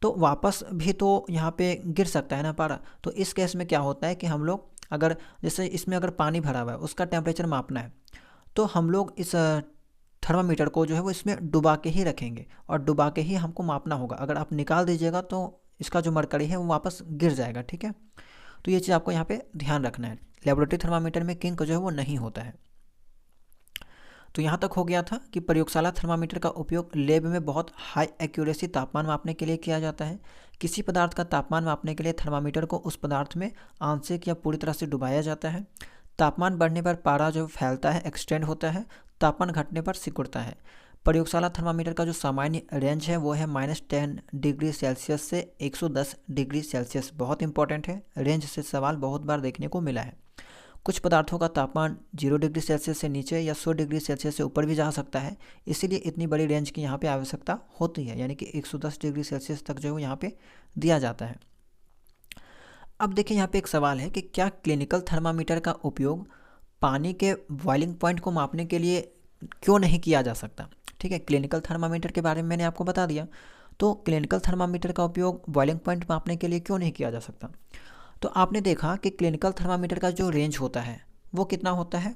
तो वापस भी तो यहाँ पे गिर सकता है ना पारा। तो इस केस में क्या होता है कि हम लोग अगर जैसे इसमें अगर पानी भरा हुआ है उसका टेम्परेचर मापना है तो हम लोग इस थर्मामीटर को जो है वो इसमें डुबा के ही रखेंगे और डुबा के ही हमको मापना होगा। अगर आप निकाल दीजिएगा तो इसका जो मरकरी है वो वापस गिर जाएगा, ठीक है। तो ये चीज़ आपको यहाँ पे ध्यान रखना है। लेबोरेटरी थर्मामीटर में किंक जो है वो नहीं होता है। तो यहाँ तक हो गया था कि प्रयोगशाला थर्मामीटर का उपयोग लैब में बहुत हाई एक्यूरेसी तापमान मापने के लिए किया जाता है। किसी पदार्थ का तापमान मापने के लिए थर्मामीटर को उस पदार्थ में आंशिक या पूरी तरह से डुबाया जाता है। तापमान बढ़ने पर पारा जो फैलता है, एक्सटेंड होता है, तापमान घटने पर सिकुड़ता है। प्रयोगशाला थर्मामीटर का जो सामान्य रेंज है वो है -10 डिग्री सेल्सियस से 110 डिग्री सेल्सियस। बहुत इंपॉर्टेंट है, रेंज से सवाल बहुत बार देखने को मिला है। कुछ पदार्थों का तापमान 0 डिग्री सेल्सियस से नीचे या 100 डिग्री सेल्सियस से ऊपर भी जा सकता है, इसीलिए इतनी बड़ी रेंज की यहाँ पे आवश्यकता होती है, यानी कि 110 डिग्री सेल्सियस तक जो है यहाँ पे दिया जाता है। अब देखिए यहाँ पे एक सवाल है कि क्या क्लिनिकल थर्मामीटर का उपयोग पानी के बॉइलिंग पॉइंट को मापने के लिए क्यों नहीं किया जा सकता? ठीक है, क्लिनिकल थर्मामीटर के बारे में मैंने आपको बता दिया, तो क्लिनिकल थर्मामीटर का उपयोग बॉइलिंग पॉइंट मापने के लिए क्यों नहीं किया जा सकता? तो आपने देखा कि क्लिनिकल थर्मामीटर का जो रेंज होता है वो कितना होता है?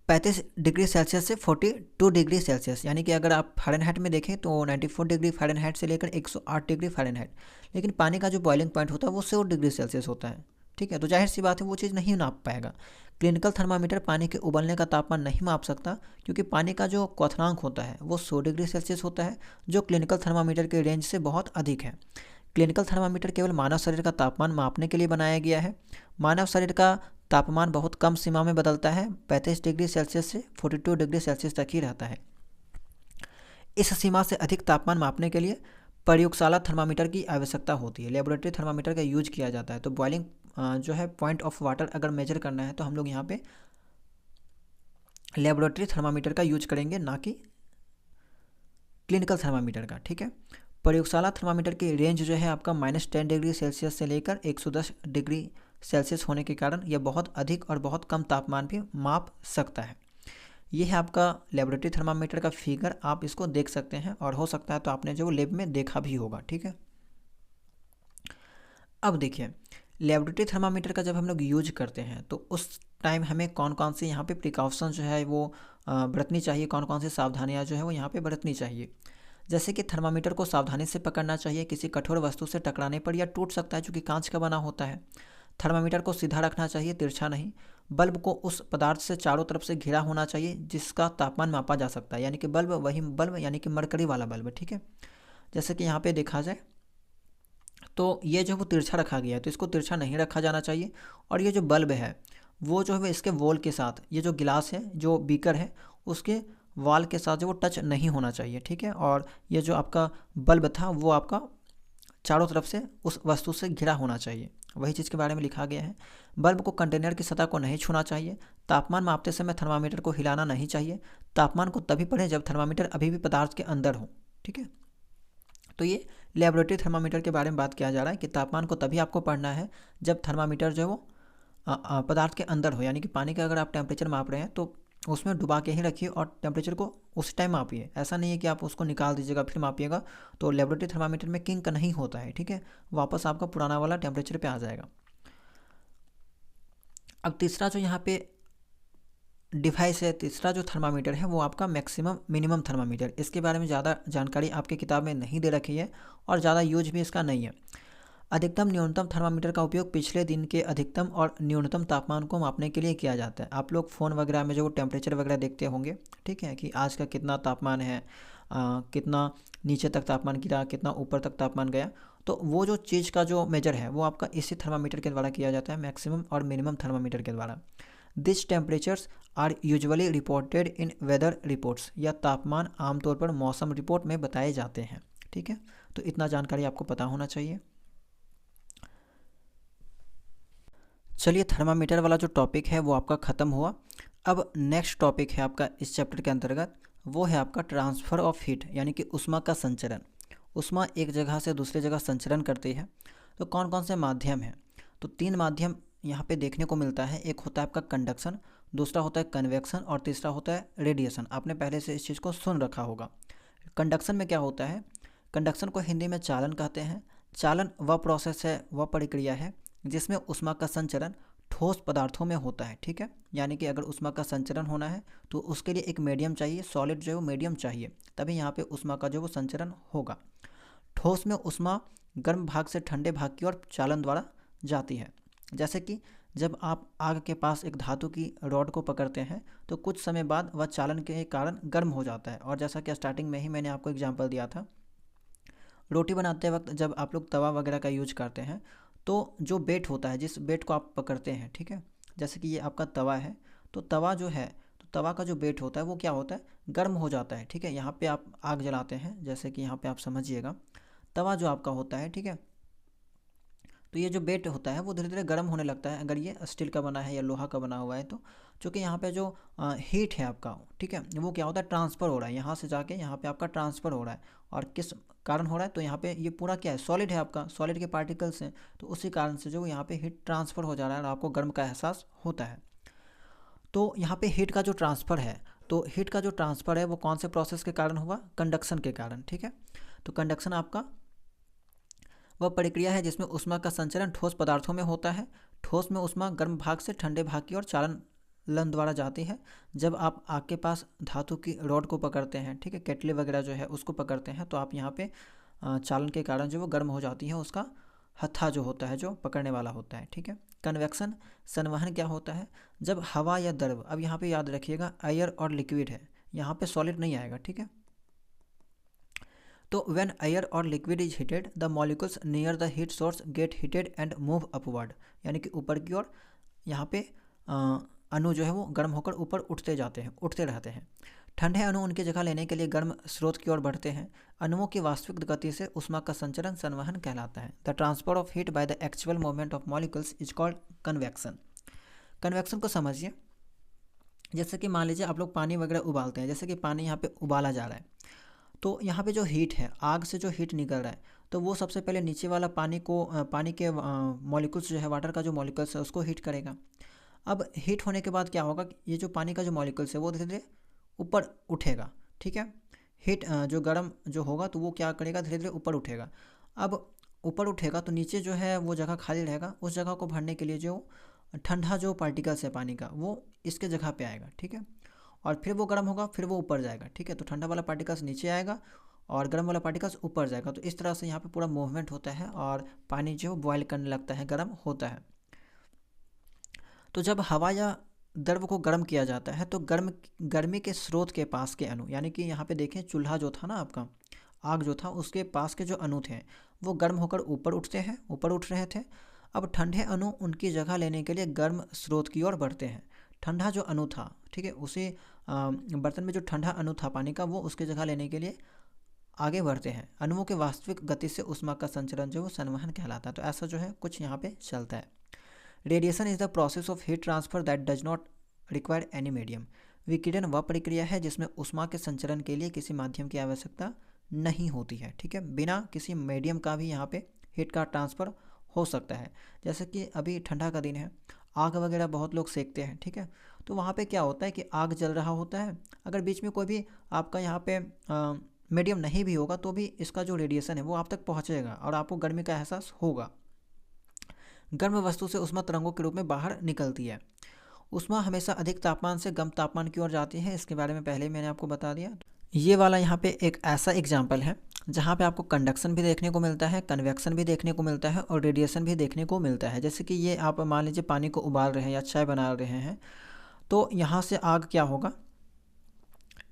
35 डिग्री सेल्सियस से 42 डिग्री सेल्सियस, यानी कि अगर आप फ़ारेनहाइट में देखें तो 94 डिग्री फ़ारेनहाइट से लेकर 108 डिग्री फ़ारेनहाइट। लेकिन पानी का जो बॉइलिंग पॉइंट होता है वो 100 डिग्री सेल्सियस होता है, ठीक है। तो जाहिर सी बात है वो चीज़ नहीं नाप पाएगा। क्लिनिकल थर्मामीटर पानी के उबलने का तापमान नहीं माप सकता, क्योंकि पानी का जो क्वथनांक होता है वो 100 डिग्री सेल्सियस होता है, जो क्लिनिकल थर्मामीटर के रेंज से बहुत अधिक है। क्लिनिकल थर्मामीटर केवल मानव शरीर का तापमान मापने के लिए बनाया गया है। मानव शरीर का तापमान बहुत कम सीमा में बदलता है, 35 डिग्री सेल्सियस से 42 डिग्री सेल्सियस तक ही रहता है। इस सीमा से अधिक तापमान मापने के लिए प्रयोगशाला थर्मामीटर की आवश्यकता होती है, लेबोरेटरी थर्मामीटर का यूज किया जाता है। तो बॉइलिंग जो है पॉइंट ऑफ वाटर अगर मेजर करना है तो हम लोग यहाँ पे लेबोरेटरी थर्मामीटर का यूज करेंगे, ना कि क्लिनिकल थर्मामीटर का, ठीक है। प्रयोगशाला थर्मामीटर की रेंज जो है आपका -10 डिग्री सेल्सियस से लेकर 110 डिग्री सेल्सियस होने के कारण यह बहुत अधिक और बहुत कम तापमान भी माप सकता है। ये है आपका लेबोरेटरी थर्मामीटर का फिगर, आप इसको देख सकते हैं और हो सकता है तो आपने जो लैब में देखा भी होगा। ठीक है, अब देखिए लेबोरेटरी थर्मामीटर का जब हम लोग यूज करते हैं तो उस टाइम हमें कौन कौन सी यहाँ पे प्रिकॉशन जो है वो बरतनी चाहिए, कौन कौन सी सावधानियाँ जो है वो यहाँ पे बरतनी चाहिए। जैसे कि थर्मामीटर को सावधानी से पकड़ना चाहिए, किसी कठोर वस्तु से टकराने पर यह टूट सकता है क्योंकि कांच का बना होता है। थर्मामीटर को सीधा रखना चाहिए, तिरछा नहीं। बल्ब को उस पदार्थ से चारों तरफ से घिरा होना चाहिए जिसका तापमान मापा जा सकता है, यानी कि बल्ब वही बल्ब यानी कि मरकरी वाला बल्ब। ठीक है, जैसे कि यहाँ पे देखा जाए तो ये जो वो तिरछा रखा गया है तो इसको तिरछा नहीं रखा जाना चाहिए। और ये जो बल्ब है वो जो है इसके वॉल के साथ, ये जो गिलास है जो बीकर है उसके वॉल के साथ जो वो टच नहीं होना चाहिए। ठीक है, और ये जो आपका बल्ब था वो आपका चारों तरफ से उस वस्तु से घिरा होना चाहिए, वही चीज़ के बारे में लिखा गया है। बल्ब को कंटेनर की सतह को नहीं छूना चाहिए। तापमान मापते समय थर्मामीटर को हिलाना नहीं चाहिए। तापमान को तभी पढ़ें जब थर्मामीटर अभी भी पदार्थ के अंदर हो। ठीक है, तो ये लेबोरेटरी थर्मामीटर के बारे में बात किया जा रहा है कि तापमान को तभी आपको पढ़ना है जब थर्मामीटर जो है वो पदार्थ के अंदर हो, यानी कि पानी का अगर आप टेम्परेचर माप रहे हैं तो उसमें डुबा के ही रखिए और टेम्परेचर को उस टाइम मापिए। ऐसा नहीं है कि आप उसको निकाल दीजिएगा फिर मापिएगा, तो लेबोरेटरी थर्मामीटर में किंक नहीं होता है। ठीक है, वापस आपका पुराना वाला टेम्परेचर पे आ जाएगा। अब तीसरा जो यहाँ पे डिवाइस है, तीसरा जो थर्मामीटर है वो आपका मैक्सिमम मिनिमम थर्मामीटर। इसके बारे में ज़्यादा जानकारी आपके किताब में नहीं दे रखी है और ज़्यादा यूज भी इसका नहीं है। अधिकतम न्यूनतम थर्मामीटर का उपयोग पिछले दिन के अधिकतम और न्यूनतम तापमान को मापने के लिए किया जाता है। आप लोग फ़ोन वगैरह में जो टेम्परेचर वगैरह देखते होंगे, ठीक है, कि आज का कितना तापमान है, कितना नीचे तक तापमान गिरा, कितना ऊपर तक तापमान गया, तो वो जो चीज़ का जो मेजर है वो आपका इसी थर्मामीटर के द्वारा किया जाता है, मैक्सिमम और मिनिमम थर्मामीटर के द्वारा। This temperatures are usually reported in weather reports, या तापमान आमतौर पर मौसम रिपोर्ट में बताए जाते हैं। ठीक है, तो इतना जानकारी आपको पता होना चाहिए। चलिए, थर्मामीटर वाला जो टॉपिक है वो आपका ख़त्म हुआ। अब नेक्स्ट टॉपिक है आपका इस चैप्टर के अंतर्गत, वो है आपका ट्रांसफ़र ऑफ हीट, यानी कि ऊष्मा का संचरण। ऊष्मा एक जगह से दूसरी जगह संचरण करती है, तो कौन कौन से माध्यम हैं? तो 3 माध्यम यहाँ पे देखने को मिलता है। एक होता है आपका कंडक्शन, दूसरा होता है कन्वेक्शन और तीसरा होता है रेडिएशन। आपने पहले से इस चीज़ को सुन रखा होगा। कंडक्शन में क्या होता है? कंडक्शन को हिंदी में चालन कहते हैं। चालन वह प्रोसेस है, वह प्रक्रिया है जिसमें ऊष्मा का संचरण ठोस पदार्थों में होता है। ठीक है, यानी कि अगर ऊष्मा का संचरण होना है तो उसके लिए एक मीडियम चाहिए, सॉलिड जो है वो मीडियम चाहिए, तभी यहाँ पे ऊष्मा का जो वो संचरण होगा। ठोस में ऊष्मा गर्म भाग से ठंडे भाग की ओर चालन द्वारा जाती है। जैसे कि जब आप आग के पास एक धातु की रॉड को पकड़ते हैं तो कुछ समय बाद वह चालन के कारण गर्म हो जाता है। और जैसा कि स्टार्टिंग में ही मैंने आपको एग्जांपल दिया था, रोटी बनाते वक्त जब आप लोग तवा वगैरह का यूज करते हैं तो जो बेट होता है, जिस बेट को आप पकड़ते हैं, ठीक है, जैसे कि ये आपका तवा है, तो तवा जो है, तो तवा का जो बेट होता है वो क्या होता है, गर्म हो जाता है। ठीक है, यहाँ पे आप आग जलाते हैं, जैसे कि यहाँ पे आप समझिएगा, तवा जो आपका होता है, ठीक है, तो ये जो बेट होता है वो धीरे धीरे गर्म होने लगता है। अगर ये स्टील का बना है या लोहा का बना हुआ है तो चूँकि यहाँ पे जो हीट है आपका, ठीक है, वो क्या होता है, ट्रांसफ़र हो रहा है, यहाँ से जाके यहाँ पे आपका ट्रांसफ़र हो रहा है। और किस कारण हो रहा है, तो यहाँ पे ये पूरा क्या है, सॉलिड है आपका, सॉलिड के पार्टिकल्स हैं, तो उसी कारण से जो यहाँ पे हीट ट्रांसफ़र हो जा रहा है और आपको गर्म का एहसास होता है। तो यहाँ पे हीट का जो ट्रांसफ़र है, तो हीट का जो ट्रांसफ़र है वो कौन से प्रोसेस के कारण हुआ, कंडक्शन के कारण। ठीक है, तो कंडक्शन आपका वह प्रक्रिया है जिसमें ऊष्मा का संचरण ठोस पदार्थों में होता है। ठोस में ऊष्मा गर्म भाग से ठंडे भाग की ओर चालन द्वारा जाती है। जब आप आग के पास धातु की रॉड को पकड़ते हैं, ठीक है, केटली वगैरह जो है उसको पकड़ते हैं, तो आप यहाँ पे चालन के कारण जो वो गर्म हो जाती है, उसका हत्था जो होता है, जो पकड़ने वाला होता है। ठीक है, कन्वेक्शन संवहन क्या होता है, जब हवा या द्रव, अब यहाँ पे याद रखिएगा एयर और लिक्विड है, यहाँ पे सॉलिड नहीं आएगा। ठीक है, तो व्हेन एयर और liquid is heated the molecules near the heat source gate heated and move upward, यानी कि ऊपर की ओर यहाँ पे अणु जो है वो गर्म होकर ऊपर उठते जाते हैं, उठते रहते हैं। ठंडे अणु उनकी जगह लेने के लिए गर्म स्रोत की ओर बढ़ते हैं। अणुओं की वास्तविक गति से ऊष्मा का संचरण संवहन कहलाता है। The transfer of heat by the actual movement of molecules is called convection. Convection को समझिए, जैसे कि मान लीजिए आप लोग पानी वगैरह उबालते हैं, जैसे कि पानी यहाँ पे उबाला जा रहा है, तो यहाँ पे जो हीट है, आग से जो हीट निकल रहा है, तो वो सबसे पहले नीचे वाला पानी को पानी के मॉलिक्यूल्स जो है, वाटर का जो मॉलिक्यूल्स है उसको हीट करेगा। अब हीट होने के बाद क्या होगा, ये जो पानी का जो मॉलिक्यूल्स है वो धीरे धीरे ऊपर उठेगा, ठीक है। हीट जो गर्म जो होगा तो वो क्या करेगा, धीरे धीरे ऊपर उठेगा। अब ऊपर उठेगा तो नीचे जो है वो जगह खाली रहेगा, उस जगह को भरने के लिए जो ठंडा जो पार्टिकल्स है पानी का वो इसके जगह पे आएगा, ठीक है। और फिर वो गर्म होगा, फिर वो ऊपर जाएगा, ठीक है। तो ठंडा वाला पार्टिकल्स नीचे आएगा और गर्म वाला पार्टिकल्स ऊपर जाएगा। तो इस तरह से यहाँ पे पूरा मूवमेंट होता है और पानी जो बॉयल करने लगता है, गर्म होता है। तो जब हवा या द्रव को गर्म किया जाता है तो गर्मी के स्रोत के पास के अणु, यानी कि यहाँ पे देखें चूल्हा जो था ना आपका, आग जो था उसके पास के जो अणु थे वो गर्म होकर ऊपर उठते हैं, ऊपर उठ रहे थे। अब ठंडे अणु उनकी जगह लेने के लिए गर्म स्रोत की ओर बढ़ते हैं। ठंडा जो अणु था, ठीक है, उसी बर्तन में जो ठंडा अणु था पानी का, वो उसकी जगह लेने के लिए आगे बढ़ते हैं। अणुओं के वास्तविक गति से ऊष्मा का संचरण जो वो संवहन कहलाता है। तो ऐसा जो है कुछ यहाँ पे चलता है। Radiation is the process of heat transfer that does not require any medium. विकिरण वह प्रक्रिया है जिसमें ऊष्मा के संचरण के लिए किसी माध्यम की आवश्यकता नहीं होती है, ठीक है। बिना किसी मीडियम का भी यहाँ पे हीट का ट्रांसफ़र हो सकता है। जैसे कि अभी ठंडा का दिन है, आग वगैरह बहुत लोग सेकते हैं, ठीक है। तो वहाँ पे क्या होता है कि आग जल रहा होता है, अगर बीच में कोई भी आपका यहाँ पे मीडियम नहीं भी होगा तो भी इसका जो रेडिएशन है वो आप तक पहुँचेगा और आपको गर्मी का एहसास होगा। गर्म वस्तु से ऊष्मा तरंगों के रूप में बाहर निकलती है। ऊष्मा हमेशा अधिक तापमान से कम तापमान की ओर जाती है, इसके बारे में पहले मैंने आपको बता दिया। ये वाला यहाँ पे एक ऐसा एग्जाम्पल है जहाँ पे आपको कंडक्शन भी देखने को मिलता है, कन्वेक्शन भी देखने को मिलता है और रेडिएशन भी देखने को मिलता है। जैसे कि ये आप मान लीजिए पानी को उबाल रहे हैं या चाय बना रहे हैं, तो यहाँ से आग क्या होगा,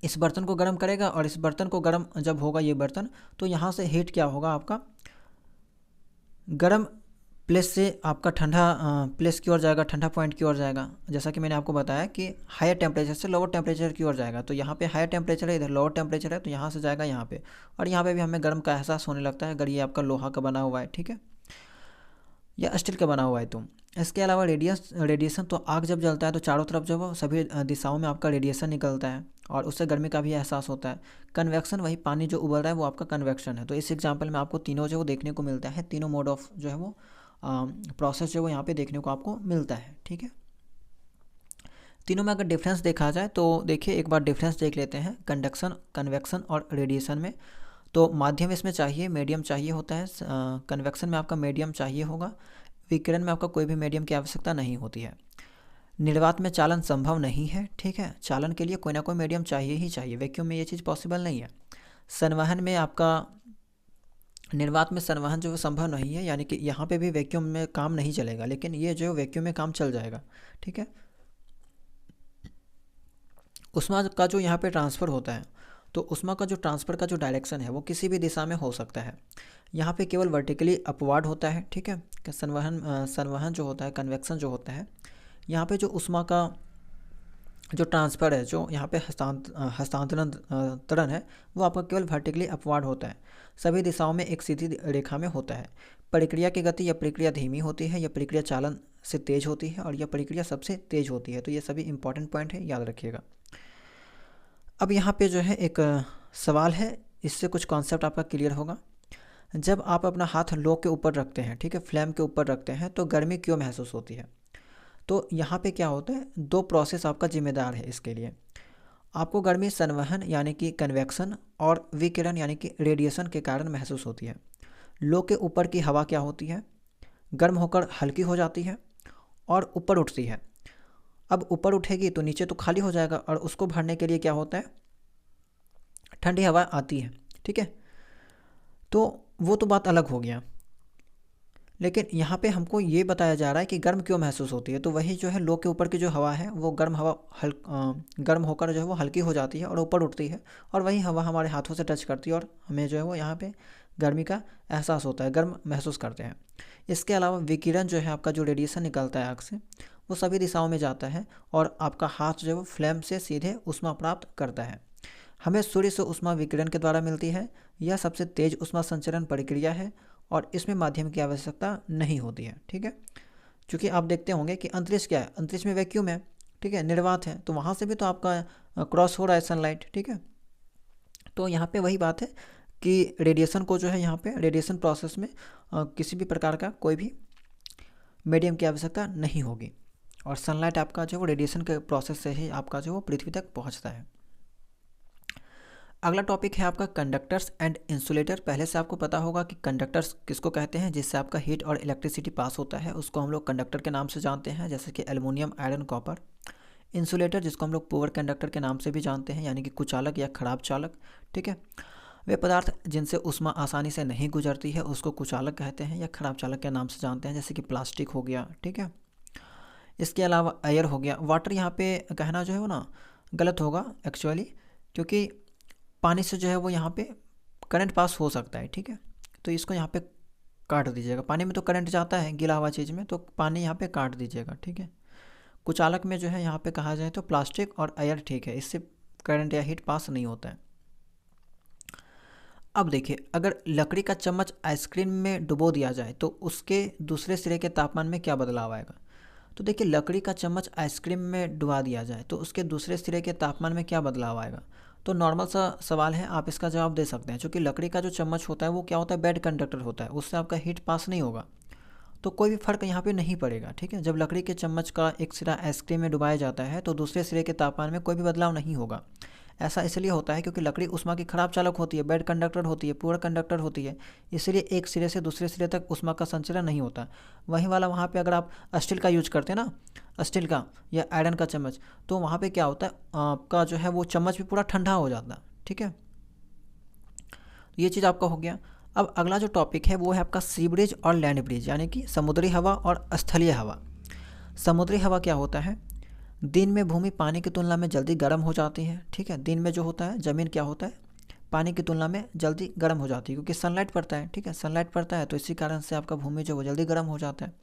इस बर्तन को गर्म करेगा और इस बर्तन को गर्म जब होगा ये बर्तन, तो यहाँ से हीट क्या होगा, आपका गर्म प्लेस से आपका ठंडा प्लेस की ओर जाएगा, ठंडा पॉइंट की ओर जाएगा। जैसा कि मैंने आपको बताया कि हायर टेम्परेचर से लोअर टेम्परेचर की ओर जाएगा। तो यहाँ पे हायर टेम्परेचर है, इधर लोअर टेम्परेचर है, तो यहाँ से जाएगा यहाँ पे, और यहाँ पे भी हमें गर्म का एहसास होने लगता है अगर ये आपका लोहा का बना हुआ है, ठीक है, या स्टील का बना हुआ है। तो इसके अलावा रेडिएशन तो आग जब जलता है तो चारों तरफ जो है सभी दिशाओं में आपका रेडिएशन निकलता है और उससे गर्मी का भी एहसास होता है। कन्वेक्शन, वही पानी जो उबल रहा है वो आपका कन्वेक्शन है। तो इस एग्जाम्पल में आपको तीनों जो वो देखने को मिलता है, तीनों मोड ऑफ जो है वो प्रोसेस जो वो यहाँ पे देखने को आपको मिलता है, ठीक है। तीनों में अगर डिफरेंस देखा जाए तो देखिए एक बार डिफरेंस देख लेते हैं कंडक्शन, कन्वेक्शन और रेडिएशन में। तो माध्यम इसमें चाहिए, मीडियम चाहिए होता है। कन्वेक्शन में आपका मीडियम चाहिए होगा, विकिरण में आपका कोई भी मीडियम की आवश्यकता नहीं होती है। निर्वात में चालन संभव नहीं है, ठीक है, चालन के लिए कोई ना कोई मीडियम चाहिए ही चाहिए, वैक्यूम में ये चीज़ पॉसिबल नहीं है। संवहन में आपका, निर्वात में संवहन जो संभव नहीं है, यानी कि यहाँ पे भी वैक्यूम में काम नहीं चलेगा, लेकिन ये जो वैक्यूम में काम चल जाएगा, ठीक है। ऊष्मा का जो यहाँ पे ट्रांसफ़र होता है, तो ऊष्मा का जो ट्रांसफ़र का जो डायरेक्शन है वो किसी भी दिशा में हो सकता है। यहाँ पे केवल वर्टिकली अपवार्ड होता है, ठीक है। संवहन जो होता है, कन्वेक्शन जो होता है, यहाँ पे जो ऊष्मा का जो ट्रांसफ़र है, जो यहाँ पे हस्तांतरण है, वो आपका केवल वर्टिकली अपवार्ड होता है, सभी दिशाओं में एक सीधी रेखा में होता है। प्रक्रिया की गति या प्रक्रिया धीमी होती है, या प्रक्रिया चालन से तेज होती है, और यह प्रक्रिया सबसे तेज होती है। तो ये सभी इंपॉर्टेंट पॉइंट है, याद रखिएगा। अब यहाँ पे जो है एक सवाल है, इससे कुछ कॉन्सेप्ट आपका क्लियर होगा। जब आप अपना हाथ लो के ऊपर रखते हैं, ठीक है, फ्लेम के ऊपर रखते हैं, तो गर्मी क्यों महसूस होती है? तो यहाँ पे क्या होता है, दो प्रोसेस आपका जिम्मेदार है इसके लिए। आपको गर्मी संवहन यानी कि कन्वेक्शन और विकिरण यानी कि रेडिएशन के कारण महसूस होती है। लो के ऊपर की हवा क्या होती है, गर्म होकर हल्की हो जाती है और ऊपर उठती है। अब ऊपर उठेगी तो नीचे तो खाली हो जाएगा, और उसको भरने के लिए क्या होता है, ठंडी हवा आती है, ठीक है। तो वो तो बात अलग हो गया, लेकिन यहाँ पे हमको ये बताया जा रहा है कि गर्म क्यों महसूस होती है। तो वही जो है लो के ऊपर की जो हवा है वो गर्म हवा गर्म होकर जो है वो हल्की हो जाती है और ऊपर उठती है, और वही हवा हमारे हाथों से टच करती है और हमें जो है वो यहाँ पे गर्मी का एहसास होता है, गर्म महसूस करते हैं। इसके अलावा विकिरण जो है आपका, जो रेडिएशन निकलता है आग से, वो सभी दिशाओं में जाता है और आपका हाथ जो है वो फ्लेम से सीधे ऊष्मा प्राप्त करता है। हमें सूर्य से ऊष्मा विकिरण के द्वारा मिलती है। यह सबसे तेज ऊष्मा संचरण प्रक्रिया है और इसमें माध्यम की आवश्यकता नहीं होती है, ठीक है। क्योंकि आप देखते होंगे कि अंतरिक्ष क्या है, अंतरिक्ष में वैक्यूम है, ठीक है, निर्वात है, तो वहाँ से भी तो आपका क्रॉस हो रहा है सनलाइट, ठीक है। तो यहाँ पे वही बात है कि रेडिएशन को जो है यहाँ पे रेडिएशन प्रोसेस में किसी भी प्रकार का कोई भी मीडियम की आवश्यकता नहीं होगी, और सनलाइट आपका जो वो रेडिएशन के प्रोसेस से ही आपका जो वो पृथ्वी तक पहुँचता है। अगला टॉपिक है आपका कंडक्टर्स एंड इंसुलेटर। पहले से आपको पता होगा कि कंडक्टर्स किसको कहते हैं, जिससे आपका हीट और इलेक्ट्रिसिटी पास होता है, उसको हम लोग कंडक्टर के नाम से जानते हैं, जैसे कि एल्युमिनियम, आयरन, कॉपर। इंसुलेटर जिसको हम लोग पुअर कंडक्टर के नाम से भी जानते हैं, यानी कि कुचालक या खराब चालक। ठीक है, वे पदार्थ जिनसे ऊष्मा आसानी से नहीं गुजरती है उसको कुचालक कहते हैं या खराब चालक के नाम से जानते हैं, जैसे कि प्लास्टिक हो गया। ठीक है, इसके अलावा एयर हो गया। वाटर यहाँ पे कहना जो है वो ना गलत होगा एक्चुअली, क्योंकि पानी से जो है वो यहाँ पे करंट पास हो सकता है। ठीक है, तो इसको यहाँ पे काट दीजिएगा। पानी में तो करंट जाता है गीला हुआ चीज़ में, तो पानी यहाँ पे काट दीजिएगा। ठीक है, कुचालक में जो है यहाँ पे कहा जाए तो प्लास्टिक और एयर ठीक है, इससे करंट या हीट पास नहीं होता है। अब देखिए, अगर लकड़ी का चम्मच आइसक्रीम में डुबो दिया जाए तो उसके दूसरे सिरे के तापमान में क्या बदलाव आएगा। तो देखिए, लकड़ी का चम्मच आइसक्रीम में डुबा दिया जाए तो उसके दूसरे सिरे के तापमान में क्या बदलाव आएगा। तो नॉर्मल सा सवाल है, आप इसका जवाब दे सकते हैं। क्योंकि लकड़ी का जो चम्मच होता है वो क्या होता है, बेड कंडक्टर होता है, उससे आपका हीट पास नहीं होगा, तो कोई भी फ़र्क यहाँ पे नहीं पड़ेगा। ठीक है, जब लकड़ी के चम्मच का एक सिरा आइसक्रीम में डुबाया जाता है तो दूसरे सिरे के तापमान में कोई भी बदलाव नहीं होगा। ऐसा इसलिए होता है क्योंकि लकड़ी ऊष्मा की खराब चालक होती है, बेड कंडक्टर होती है, पुअर कंडक्टर होती है, इसलिए एक सिरे से दूसरे सिरे तक ऊष्मा का संचरण नहीं होता। वहीं वाला वहाँ पे अगर आप स्टील का यूज करते हैं ना, स्टील का या आयरन का चम्मच, तो वहाँ पे क्या होता है, आपका जो है वो चम्मच भी पूरा ठंडा हो जाता है। ठीक है, ये चीज़ आपका हो गया। अब अगला जो टॉपिक है वो है आपका सी ब्रिज और लैंड ब्रिज, यानी कि समुद्री हवा और स्थलीय हवा। समुद्री हवा क्या होता है, दिन में भूमि पानी की तुलना में जल्दी गर्म हो जाती है। ठीक है, दिन में जो होता है ज़मीन क्या होता है, पानी की तुलना में जल्दी गर्म हो जाती है, क्योंकि सनलाइट पड़ता है। ठीक है, सनलाइट पड़ता है तो इसी कारण से आपका भूमि जो वो जल्दी गर्म हो जाता है।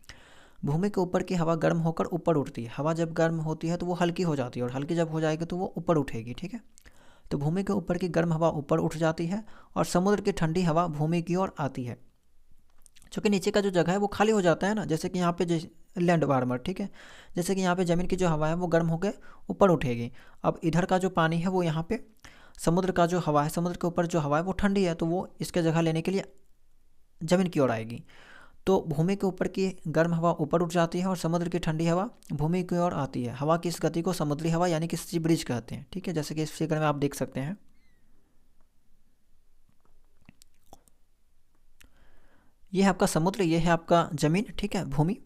भूमि के ऊपर की हवा गर्म होकर ऊपर उठती है। हवा जब गर्म होती है तो वो हल्की हो जाती है, और हल्की जब हो जाएगी तो वो ऊपर उठेगी। ठीक है, तो भूमि के ऊपर की गर्म हवा ऊपर उठ जाती है और समुद्र की ठंडी हवा भूमि की ओर आती है। क्योंकि नीचे का जो जगह है वो खाली हो जाता है ना, जैसे कि यहाँ पे लैंड वार्मर। ठीक है, जैसे कि यहाँ पे ज़मीन की जो हवा है वो गर्म होकर ऊपर उठेगी। अब इधर का जो पानी है वो यहाँ पे समुद्र का जो हवा है, समुद्र के ऊपर जो हवा है वो ठंडी है, तो वो इसके जगह लेने के लिए ज़मीन की ओर आएगी। तो भूमि के ऊपर की गर्म हवा ऊपर उठ जाती है और समुद्र की ठंडी हवा भूमि की ओर आती है। हवा की इस गति को समुद्री हवा यानी कि सी ब्रिज कहते हैं। ठीक है, जैसे कि इस फिगर में आप देख सकते हैं। ये है आपका समुद्र, ये है आपका ज़मीन। ठीक है, भूमि।